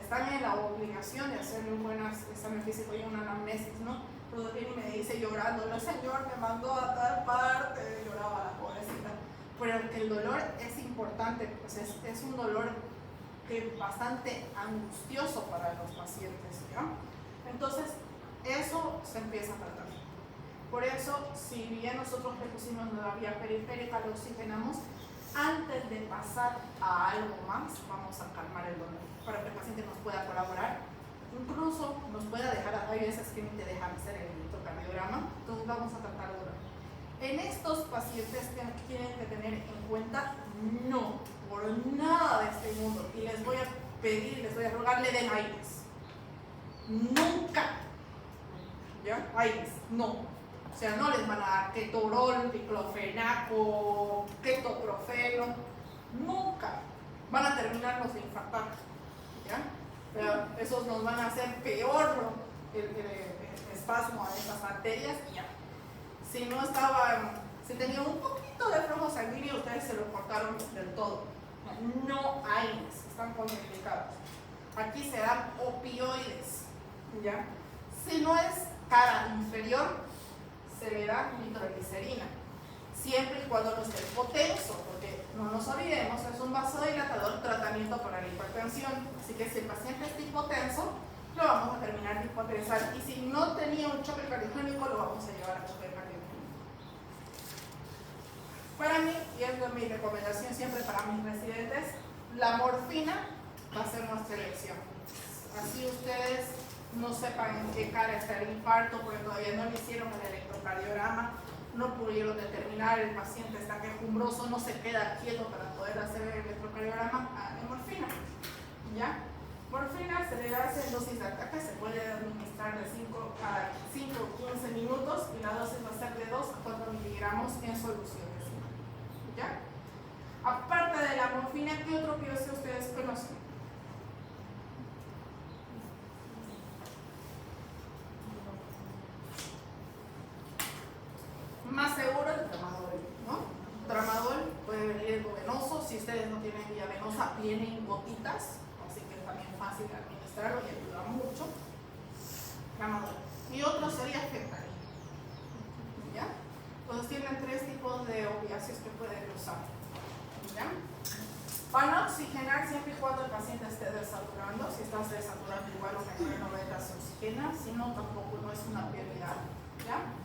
están en la obligación de hacer un buen examen físico y una anamnesis, ¿no? Entonces viene y me dice llorando, el señor me mandó a tal parte, lloraba la pobrecita. Pero que el dolor es importante, pues es un dolor que es bastante angustioso para los pacientes, ¿ya? Entonces eso se empieza a tratar. Por eso, si bien nosotros le pusimos la vía periférica, lo oxigenamos, antes de pasar a algo más, vamos a calmar el dolor para que el paciente nos pueda colaborar, incluso nos pueda dejar, hay veces que ni te dejan hacer el electrocardiograma, entonces vamos a tratar el dolor. En estos pacientes tienen que tener en cuenta, no, por nada de este mundo, y les voy a pedir, les voy a rogar, le den aires. Nunca, ¿ya? Aires, no. O sea, no les van a dar ketorol, diclofenaco, ketoprofeno, nunca. Van a terminarnos de infartar, ¿ya? Pero esos nos van a hacer peor el espasmo a esas arterias, ya. Si no estaban, si tenían un poquito de flujo sanguíneo, ustedes se lo cortaron del todo. No hay, están contraindicados. Aquí se dan opioides, ¿ya? Si no es cara inferior, se le da nitroglicerina, siempre y cuando no esté hipotenso, porque no nos olvidemos, es un vasodilatador tratamiento para la hipertensión, así que si el paciente está hipotenso, lo vamos a terminar de hipotensar, y si no tenía un choque cardiogénico, lo vamos a llevar a choque cardiogénico. Para mí, y es mi recomendación siempre para mis residentes, la morfina va a ser nuestra elección. Así ustedes no sepan en qué cara está el infarto, porque todavía no le hicieron el electrocardiograma, no pudieron determinar, el paciente está quejumbroso, no se queda quieto para poder hacer el electrocardiograma, en morfina, ¿ya? Morfina se le hace en dosis de ataque, se puede administrar de 5 a 5 o 15 minutos y la dosis va a ser de 2 a 4 miligramos en solución, ¿ya? Aparte de la morfina, ¿qué otro opioide ustedes conocen? Más seguro el tramadol, ¿no? Tramadol puede venir endovenoso, si ustedes no tienen vía venosa, viene en gotitas, así que es también fácil de administrarlo y ayuda mucho. Tramadol. Y otro sería fentanil, ¿ya? Entonces tienen 3 tipos de opiáceos que pueden usar, ¿ya? Van a oxigenar siempre y cuando el paciente esté desaturando. Si estás desaturando igual o menor de 90 se oxigena, si no tampoco no es una prioridad, ¿ya?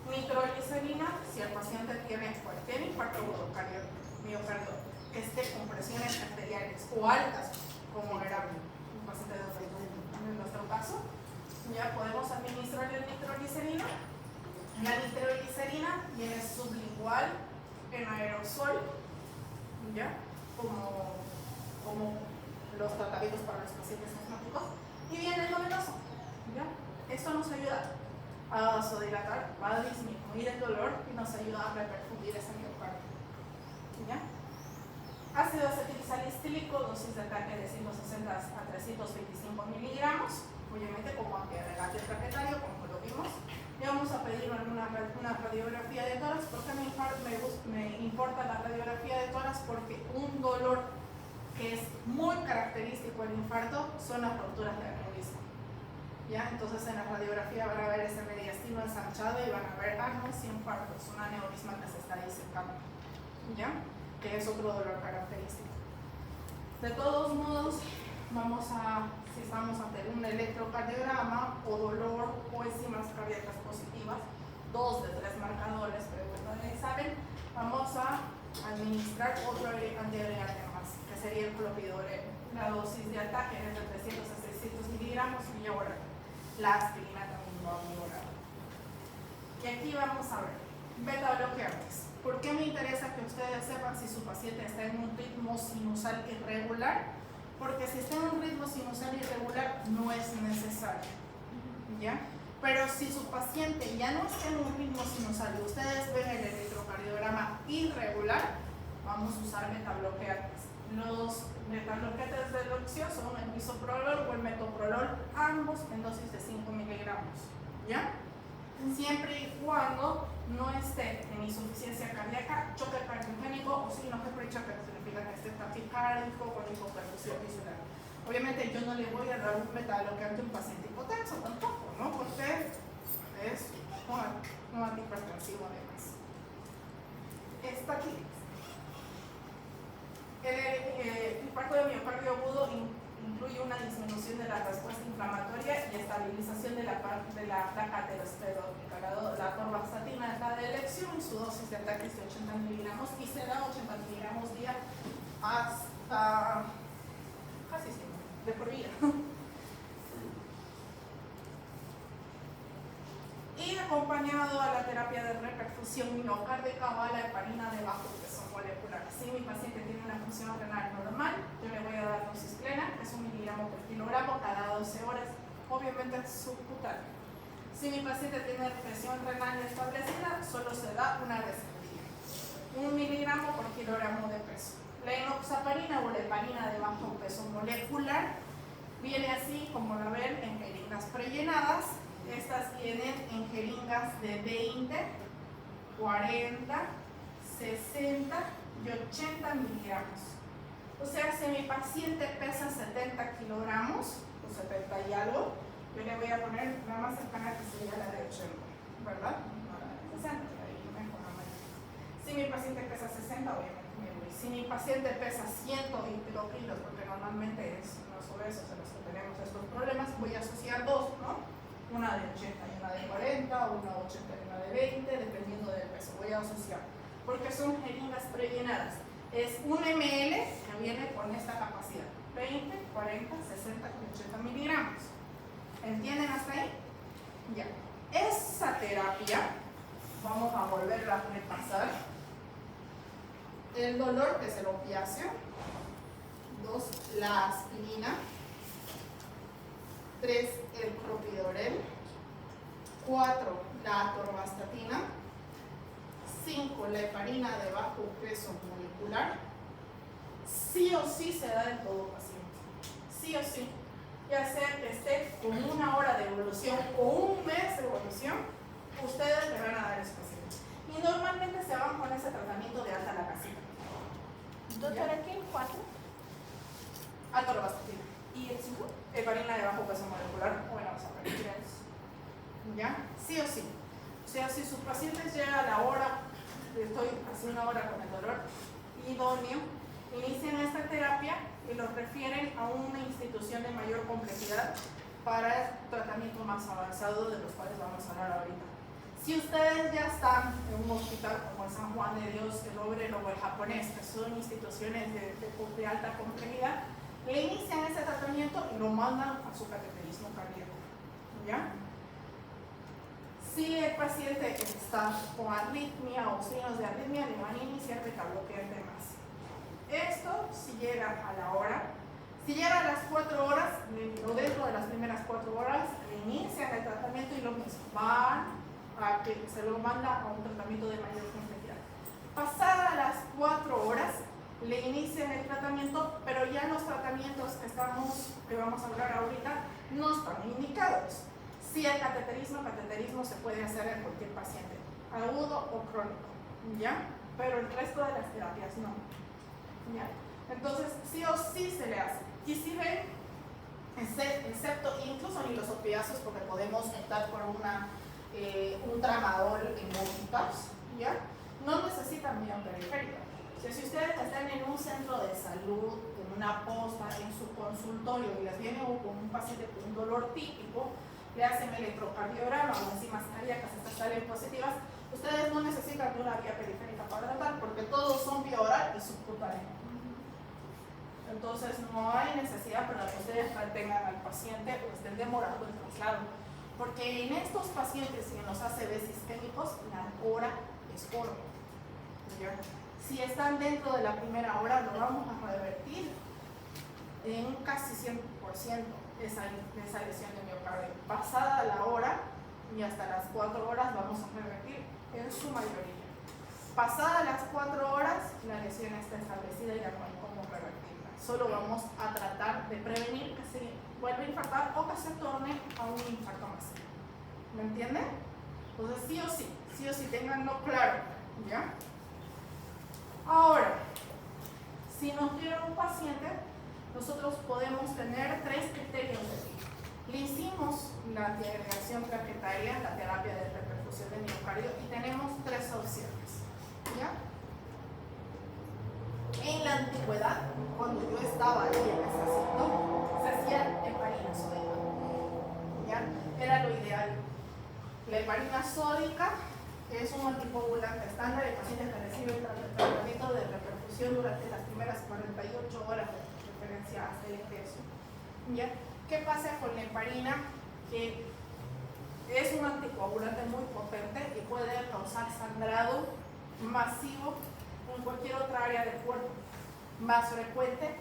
Nitroglicerina, si el paciente tiene cualquier infarto miocardio que esté con presiones arteriales o altas, como era un paciente de en nuestro caso, ya podemos administrar el nitroglicerina. La nitroglicerina viene sublingual en aerosol, ¿ya? Como los tratamientos para los pacientes asmáticos, y viene endovenoso, ¿ya? Esto nos ayuda a vasodilatar, va a disminuir el dolor y nos ayuda a reperfundir ese miocardio, ¿ya? Ácido acetilsalicílico, dosis de ataque de 160 a 325 miligramos, obviamente como antiagregante plaquetario, como lo vimos. Y vamos a pedir una radiografía de tórax. ¿Por qué me importa la radiografía de tórax? Porque un dolor que es muy característico del infarto son las rupturas de aneurisma, ¿ya? Entonces en la radiografía van a ver ese mediastino ensanchado y van a ver, no es infarto, es un aneurisma que se está disecando, ¿ya? Que es otro dolor característico. De todos modos, si estamos ante un electrocardiograma o dolor o enzimas cardíacas positivas, 2 de 3 marcadores, pero bueno, saben, vamos a administrar otro antiagregante más, que sería el clopidogrel. La dosis de ataque es de 300 a 600 miligramos vía oral. La aspirina también va a vía oral. Y aquí vamos a ver, Beta bloqueantes. ¿Por qué me interesa que ustedes sepan si su paciente está en un ritmo sinusal irregular? Porque si está en un ritmo sinusal irregular no es necesario, ¿ya? Pero si su paciente ya no está en un ritmo sinusal y ustedes ven el electrocardiograma irregular, vamos a usar betabloqueantes. Los betabloqueantes de elección son el bisoprolol o el metoprolol, ambos en dosis de 5 miligramos, ¿ya? Siempre y cuando no esté en insuficiencia cardíaca, choque cardiogénico o signo que prechoque, que significa que esté taquicárdico con hipoperfusión visceral. Obviamente yo no le voy a dar un betabloqueante a un paciente hipotenso tampoco, ¿no? Porque es un antihipertensivo además. Está aquí. El infarto de miocardio agudo incluye una disminución de la respuesta inflamatoria y estabilización de la placa aterosclerótica. La atorvastatina es la de elección y su dosis de ataque es de 80 miligramos y se da 80 miligramos día hasta casi siempre, de por vida. Y acompañado a la terapia de reperfusión miocárdica va la heparina de bajo peso molecular. Si mi paciente tiene una función renal normal, yo le voy a dar dosis plena, es 1 miligramo por kilogramo cada 12 horas, obviamente subcutáneo. Si mi paciente tiene presión renal establecida, solo se da una vez al día, 1 miligramo por kilogramo de peso. La enoxaparina o la heparina de bajo peso molecular viene así como la ven en jeringas prellenadas. Estas vienen en jeringas de 20, 40, 60 y 80 miligramos. O sea, si mi paciente pesa 70 kilogramos, o 70 y algo, yo le voy a poner la más cercana que sería la de 80, ¿verdad? No la de 60, ahí mejor no me. Si mi paciente pesa 60, obviamente me voy. Si mi paciente pesa 120 kilos, porque normalmente es los obesos en los que tenemos estos problemas, voy a asociar dos, ¿no? Una de 80 y una de 40, o una de 80 y una de 20, dependiendo del peso. Voy a asociar, porque son jeringas prellenadas. Es 1 ml que viene con esta capacidad: 20, 40, 60 y 80 miligramos. ¿Entienden hasta ahí? Ya. Esa terapia, vamos a volverla a repasar. El dolor, que es el opiáceo. 2, la aspirina. 3, el clopidogrel. 4, la atorvastatina. 5, la heparina de bajo peso molecular. Sí o sí se da en todo paciente. Sí o sí. Ya sea que esté con 1 hora de evolución o 1 mes de evolución, ustedes le van a dar ese paciente. Y normalmente se van con ese tratamiento de alta lacasina. Doctora, ¿qué? 4. Atorvastatina. ¿Y el 5? Heparina de bajo peso molecular. Bueno, vamos a ver. ¿Ya? Sí o sí. O sea, si sus pacientes llega a la hora, estoy hace 1 hora con el dolor idóneo, inician esta terapia y los refieren a una institución de mayor complejidad para tratamiento más avanzado, de los cuales vamos a hablar ahorita. Si ustedes ya están en un hospital como el San Juan de Dios, el Obrero o el Japonés, que son instituciones de alta complejidad, le inician ese tratamiento y lo mandan a su cateterismo cardíaco. ¿Ya? Si el paciente está con arritmia o signos de arritmia, le van a iniciar betabloqueante más. Esto si llega a la hora. Si llega a las 4 horas, o dentro de las primeras 4 horas, le inician el tratamiento y lo mismo. Van a que se lo manda a un tratamiento de mayor complejidad. Pasadas las 4 horas, le inician el tratamiento, pero ya los tratamientos que vamos a hablar ahorita, no están indicados. Si el cateterismo se puede hacer en cualquier paciente, agudo o crónico, ¿ya? Pero el resto de las terapias no, ¿ya? Entonces, sí o sí se le hace. Y si ven, excepto, incluso ni los opiáceos, porque podemos optar por un tramadol en montas, ¿ya? No necesitan vía periférica. O sea, si ustedes están en un centro de salud, en una posta, en su consultorio, y les viene con un paciente con un dolor típico, le hacen electrocardiograma o enzimas cardíacas, estas salen positivas, ustedes no necesitan de una vía periférica para tratar, porque todos son vía oral y subcutáneo. Entonces no hay necesidad para que ustedes mantengan al paciente o estén demorando el traslado, porque en estos pacientes y en los ACVs isquémicos la hora es corto. ¿Ya? Si están dentro de la primera hora, lo vamos a revertir en un casi 100% esa lesión de miocardio. Pasada la hora y hasta las 4 horas vamos a revertir en su mayoría. Pasadas las 4 horas, la lesión está establecida y ya no hay cómo revertirla. Solo vamos a tratar de prevenir que se vuelva a infartar o que se torne a un infarto masivo. ¿Me entienden? Entonces, sí o sí, tenganlo claro. ¿Ya? Ahora, si nos quiere un paciente, nosotros podemos tener 3 criterios de vida. Le hicimos la antiagregación plaquetaria, la terapia de reperfusión de miocardio, y tenemos 3 opciones. ¿Ya? En la antigüedad, cuando yo estaba ahí en ese asiento, se hacía heparina sódica. ¿Ya? Era lo ideal. La heparina sódica es un anticoagulante estándar de pacientes que reciben tratamiento de reperfusión durante las primeras 48 horas de referencia hasta el ingreso. ¿Ya? ¿Qué pasa con la heparina? Que es un anticoagulante muy potente y puede causar sangrado masivo en cualquier otra área del cuerpo, más frecuente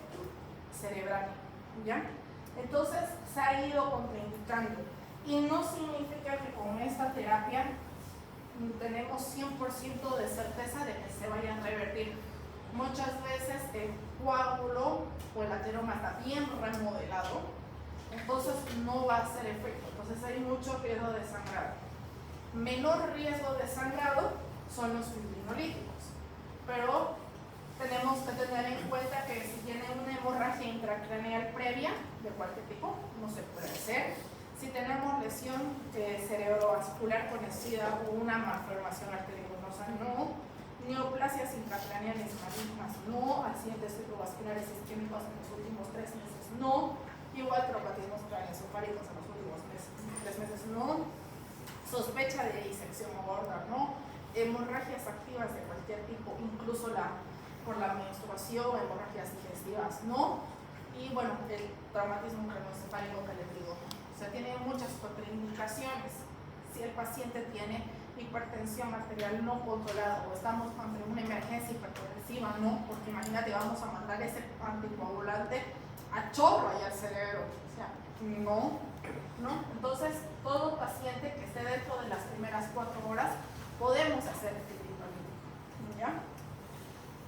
cerebral. ¿Ya? Entonces se ha ido contraindicando y no significa que con esta terapia tenemos 100% de certeza de que se vaya a revertir. Muchas veces el coágulo o el ateroma está bien remodelado, entonces no va a hacer efecto. Entonces hay mucho riesgo de sangrado. Menor riesgo de sangrado son los fibrinolíticos, pero tenemos que tener en cuenta que si tiene una hemorragia intracraneal previa de cualquier tipo, no se puede hacer. Si tenemos lesión cerebrovascular conocida o una malformación arteriovenosa, no. Neoplasias intracraneales malignas, no. Accidentes cerebrovasculares isquémicos en los últimos 3 meses, no. Igual traumatismos craneoencefálicos en los últimos 3 meses, no. Sospecha de disección aorta, no. Hemorragias activas de cualquier tipo, incluso por la menstruación, hemorragias digestivas, no. Y bueno, el traumatismo craneoencefálico que les digo. O sea, tiene muchas contraindicaciones. Si el paciente tiene hipertensión arterial no controlada o estamos ante una emergencia hipertensiva, no, porque imagínate, vamos a mandar ese anticoagulante a chorro ahí al cerebro. O sea, no. Entonces, todo paciente que esté dentro de las primeras 4 horas, podemos hacer fibrinolytic. ¿Ya?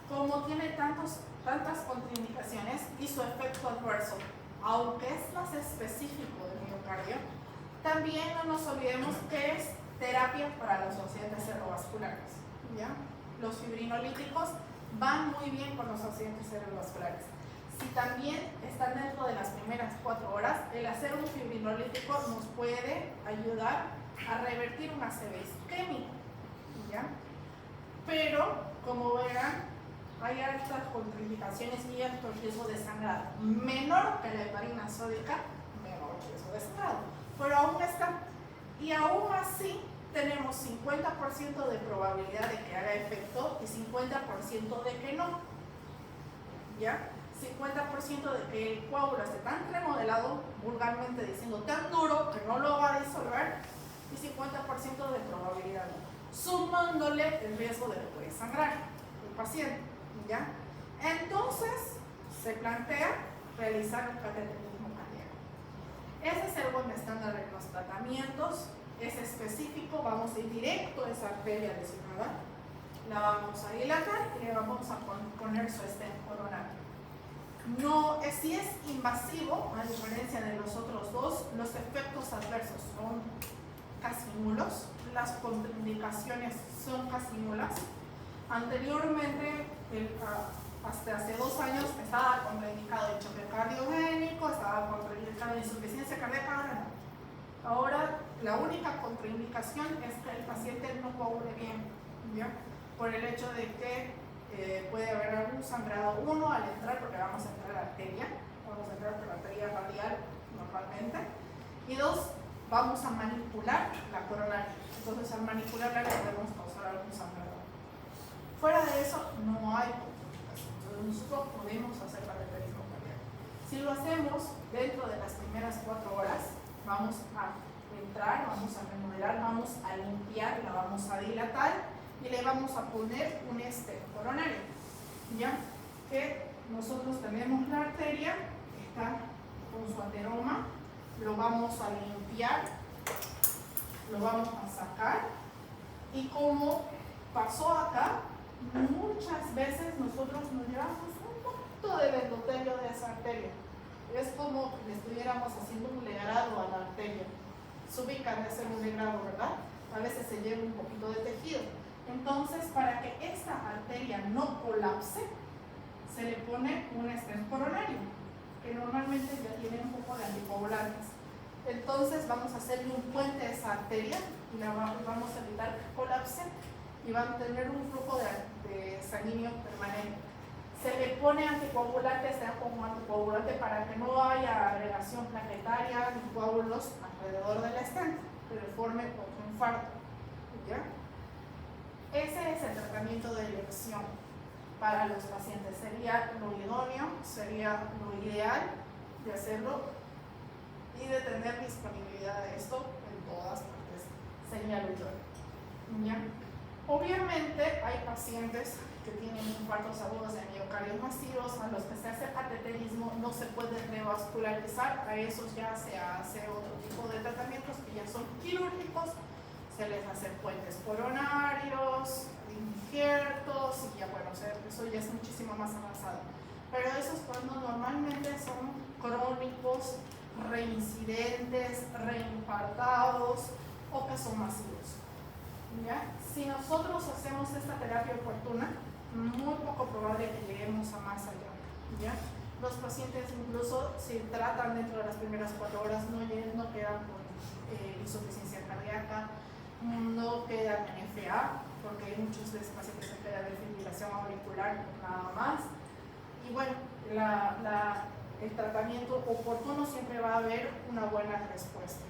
Como tiene tantas contraindicaciones y su efecto adverso, aunque es más específico del miocardio, también no nos olvidemos que es terapia para los accidentes cerebrovasculares. ¿Ya? Los fibrinolíticos van muy bien con los accidentes cerebrovasculares. Si también están dentro de las primeras 4 horas, el hacer un fibrinolítico nos puede ayudar a revertir una ACV isquémica. ¿Ya? Pero, como verán, hay altas contraindicaciones y alto riesgo de sangrado. Menor que la heparina sódica, menor riesgo de sangrado. Pero aún está. Y aún así, tenemos 50% de probabilidad de que haga efecto y 50% de que no. ¿Ya? 50% de que el coágulo esté tan remodelado, vulgarmente diciendo tan duro que no lo va a disolver, y 50% de probabilidad no, sumándole el riesgo de que puede sangrar el paciente. ¿Ya? Entonces se plantea realizar un cateterismo cardíaco. Ese es el buen estándar de los tratamientos, es específico, vamos a ir directo a esa arteria lesionada, la vamos a dilatar y le vamos a poner su stent coronario. No, si es invasivo, a diferencia de los otros dos, los efectos adversos son casi nulos, las contraindicaciones son casi nulas. Anteriormente, hasta hace 2 años, estaba contraindicado el choque cardiogénico, estaba contraindicado la insuficiencia cardíaca. Ahora, la única contraindicación es que el paciente no coagule bien, ¿ya? Por el hecho de que puede haber algún sangrado, uno, al entrar, porque vamos a entrar a la arteria, vamos a entrar por la arteria radial normalmente, y 2, vamos a manipular la coronaria. Entonces, al manipularla podemos causar algún sangrado. Fuera de eso, no hay complicaciones. Entonces, nosotros podemos hacer cateterismo cardíaco. Si lo hacemos dentro de las primeras 4 horas, vamos a entrar, vamos a remodelar, vamos a limpiar, la vamos a dilatar y le vamos a poner un estén coronario, ya que nosotros tenemos la arteria, está con su ateroma, lo vamos a limpiar, lo vamos a sacar, y como pasó acá, muchas veces nosotros nos llevamos un poquito de endotelio de esa arteria. Es como que le estuviéramos haciendo un legrado a la arteria. Se ubican de hacer un legrado, ¿verdad? A veces se lleva un poquito de tejido. Entonces, para que esta arteria no colapse, se le pone un estén coronario, que normalmente ya tiene un poco de anticoagulantes. Entonces, vamos a hacerle un puente a esa arteria y la vamos a evitar que colapse y van a tener un flujo de sanguíneo permanente. Se le pone anticoagulante, sea como anticoagulante para que no haya agregación plaquetaria ni coágulos alrededor del estén, que le forme otro infarto. ¿Ya? Ese es el tratamiento de elección para los pacientes. Sería lo idóneo, sería lo ideal de hacerlo y de tener disponibilidad de esto en todas partes. Sería lo idóneo. ¿Ya? Obviamente hay pacientes que tienen infartos agudos de miocardios masivos, a los que se hace cateterismo, no se puede revascularizar, a esos ya se hace otro tipo de tratamientos que ya son quirúrgicos, se les hace puentes coronarios, injertos, y ya bueno, eso ya es muchísimo más avanzado. Pero esos cuando normalmente son crónicos, reincidentes, reinfartados o que son masivos. ¿Ya? Si nosotros hacemos esta terapia oportuna, muy poco probable que lleguemos a más allá. ¿Ya? Los pacientes incluso si tratan dentro de las primeras 4 horas no quedan con insuficiencia cardíaca, no quedan en FA, porque hay muchos de esos pacientes que quedan de fibrilación auricular nada más. Y bueno, el tratamiento oportuno siempre va a haber una buena respuesta.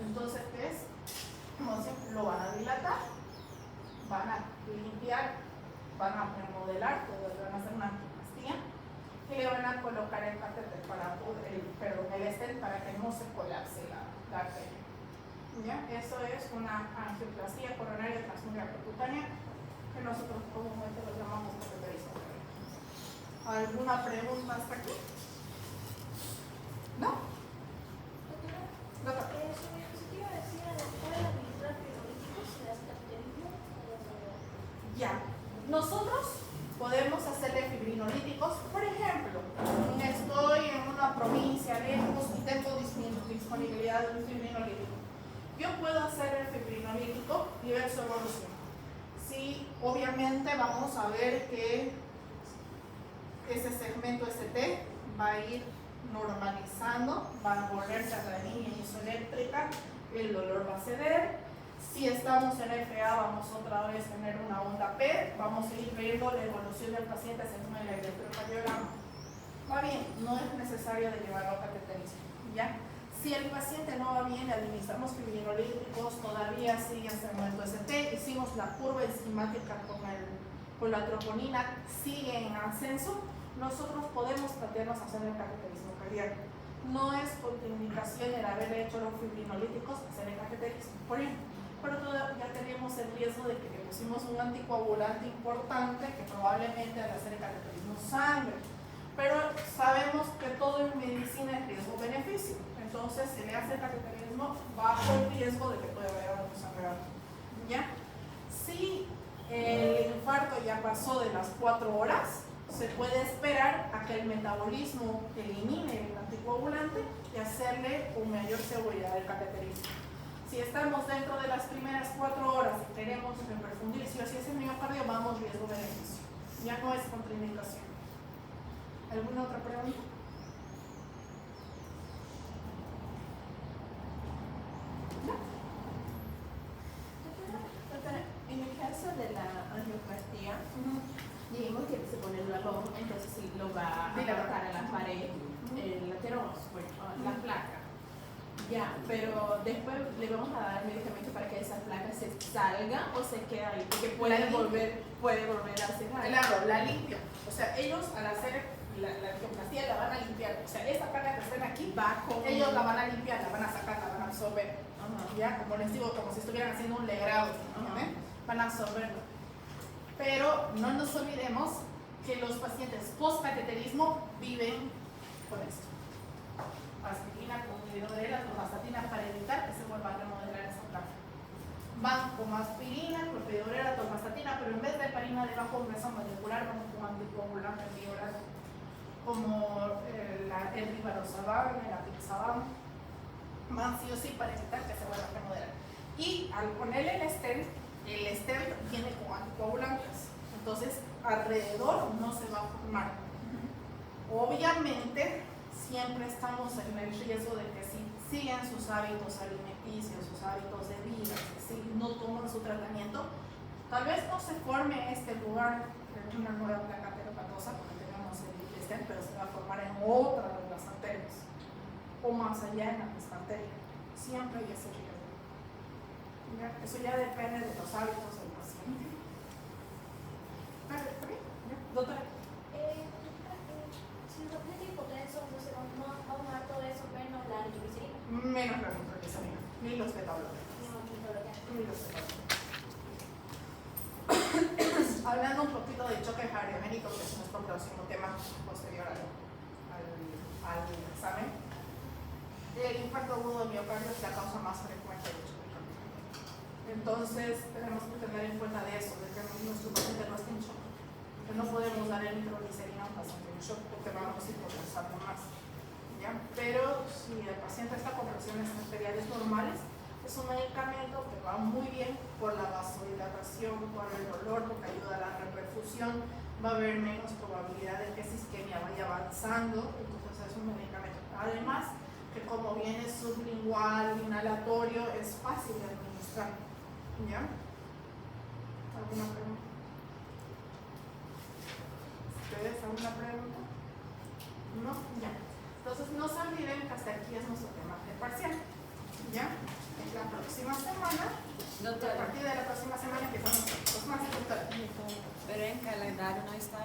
Entonces, ¿qué es? Lo van a dilatar, van a limpiar, van a remodelar, van a hacer una angioplastia y le van a colocar el catéter el estén para que no se colapse la arteria. ¿Ya? Eso es una angioplastia coronaria transmural percutánea que nosotros comúnmente lo llamamos cateterismo. ¿Alguna pregunta hasta aquí? ¿No? Ya, nosotros podemos hacerle fibrinolíticos, por ejemplo, estoy en una provincia lejos y tengo disponibilidad de un fibrinolítico. Yo puedo hacer el fibrinolítico y ver su evolución. Sí, obviamente vamos a ver que ese segmento ST va a ir normalizando, va a volverse a la línea isoeléctrica, el dolor va a ceder. Si estamos en FA, vamos otra vez a tener una onda P, vamos a ir viendo la evolución del paciente según el electrocardiograma. Va bien, no es necesario de llevarlo a cateterismo, ¿ya? Si el paciente no va bien, administramos fibrinolíticos, todavía sigue en segmento ST, hicimos la curva enzimática con la troponina, sigue en ascenso, nosotros podemos plantearnos hacer el cateterismo cardíaco. No es contraindicación el haber hecho los fibrinolíticos hacer el cateterismo, por ejemplo. Pero ya tenemos el riesgo de que le pusimos un anticoagulante importante que probablemente al hacer el cateterismo sangre. Pero sabemos que todo en medicina es riesgo-beneficio. Entonces se le hace el cateterismo bajo el riesgo de que pueda haber algún sangrado. ¿Ya? Si el infarto ya pasó de las 4 horas, se puede esperar a que el metabolismo elimine el anticoagulante y hacerle con mayor seguridad el cateterismo. Si estamos dentro de las primeras 4 horas y queremos reperfundir si o si es el miocardio, vamos riesgo-beneficio. Ya no es contraindicación. ¿Alguna otra pregunta? ¿No? Doctora, en el caso de la angioplastia, dijimos que se pone el balón, entonces sí lo va a agarrar a la pared, el ateroma, la placa. Ya, pero después le vamos a dar medicamento para que esa placa se salga o se quede ahí, porque puede volver a hacer algo. Claro, la limpio. O sea, ellos al hacer la angioplastia la van a limpiar. O sea, esta placa que está aquí, ellos la van a limpiar, la van a sacar, la van a absorber. Ya, como les digo, como si estuvieran haciendo un legrado, ¿entienden? Van a absorberlo. Pero no nos olvidemos que los pacientes post-cateterismo viven con esto. Aspirina con inhibidor de la atorvastatina para evitar que se vuelva a remodelar esa placa. Van con aspirina, clopidogrel, atorvastatina, pero en vez de heparina de bajo peso molecular, van con anticoagulante bioral, como el rivaroxaban, el apixaban. Van sí o sí para evitar que se vuelva a remodelar. Y al ponerle el stent viene con anticoagulantes. Entonces, alrededor no se va a formar. Obviamente, siempre estamos en el riesgo de que si siguen sus hábitos alimenticios, sus hábitos de vida, si no toman su tratamiento, tal vez no se forme este lugar en una nueva placa ateromatosa, porque tenemos el stent, pero se va a formar en otra de las arterias, o más allá en la misma arteria. Siempre hay ese riesgo. ¿Ya? Eso ya depende de los hábitos del paciente. ¿Está bien? ¿Ya? Doctora. Si el paciente es hipotenso, entonces vamos a tomar todo eso menos la nitroglicerina. Menos la nitroglicerina, ni los beta-bloqueantes. Ni los beta-bloqueantes. Hablando un poquito de choque cardiogénico, que es nuestro próximo tema posterior al examen. El infarto agudo de miocardio es la causa más frecuente de choque cardiogénico. Entonces, tenemos que tener en cuenta de eso, de que nuestro paciente no esté en shock. Que no podemos dar el nitroglicerina a un paciente en shock porque vamos a hipotensiarlo más. ¿Ya? Pero si el paciente está con presiones arteriales normales, es un medicamento que va muy bien por la vasodilatación, por el dolor, porque ayuda a la reperfusión, va a haber menos probabilidad de que esa isquemia vaya avanzando, entonces es un medicamento. Además, que como viene sublingual, inhalatorio, es fácil de administrar. ¿Ya? ¿Alguna pregunta? ¿Ustedes alguna pregunta? ¿No? Ya. Entonces no se olviden que hasta aquí es nuestro tema de parcial. ¿Ya? En la próxima semana, a partir de la próxima semana empezamos los más doctora. Pero en calendario no está.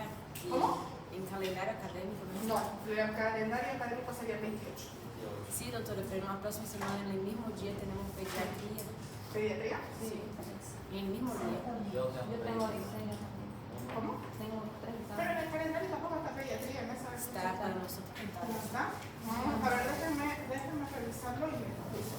¿Cómo? En calendario académico no No, está. el calendario académico sería el 28. Sí, doctora, pero en la próxima semana, en el mismo día, tenemos pediatría. ¿Pediatría? Sí. En el mismo día. Yo tengo diseño también. ¿Cómo? Tengo 3 Pero en el calendario tampoco está pediatría, ¿no sabes? Está para nosotros. ¿No está? A ver, déjenme revisarlo y les aviso.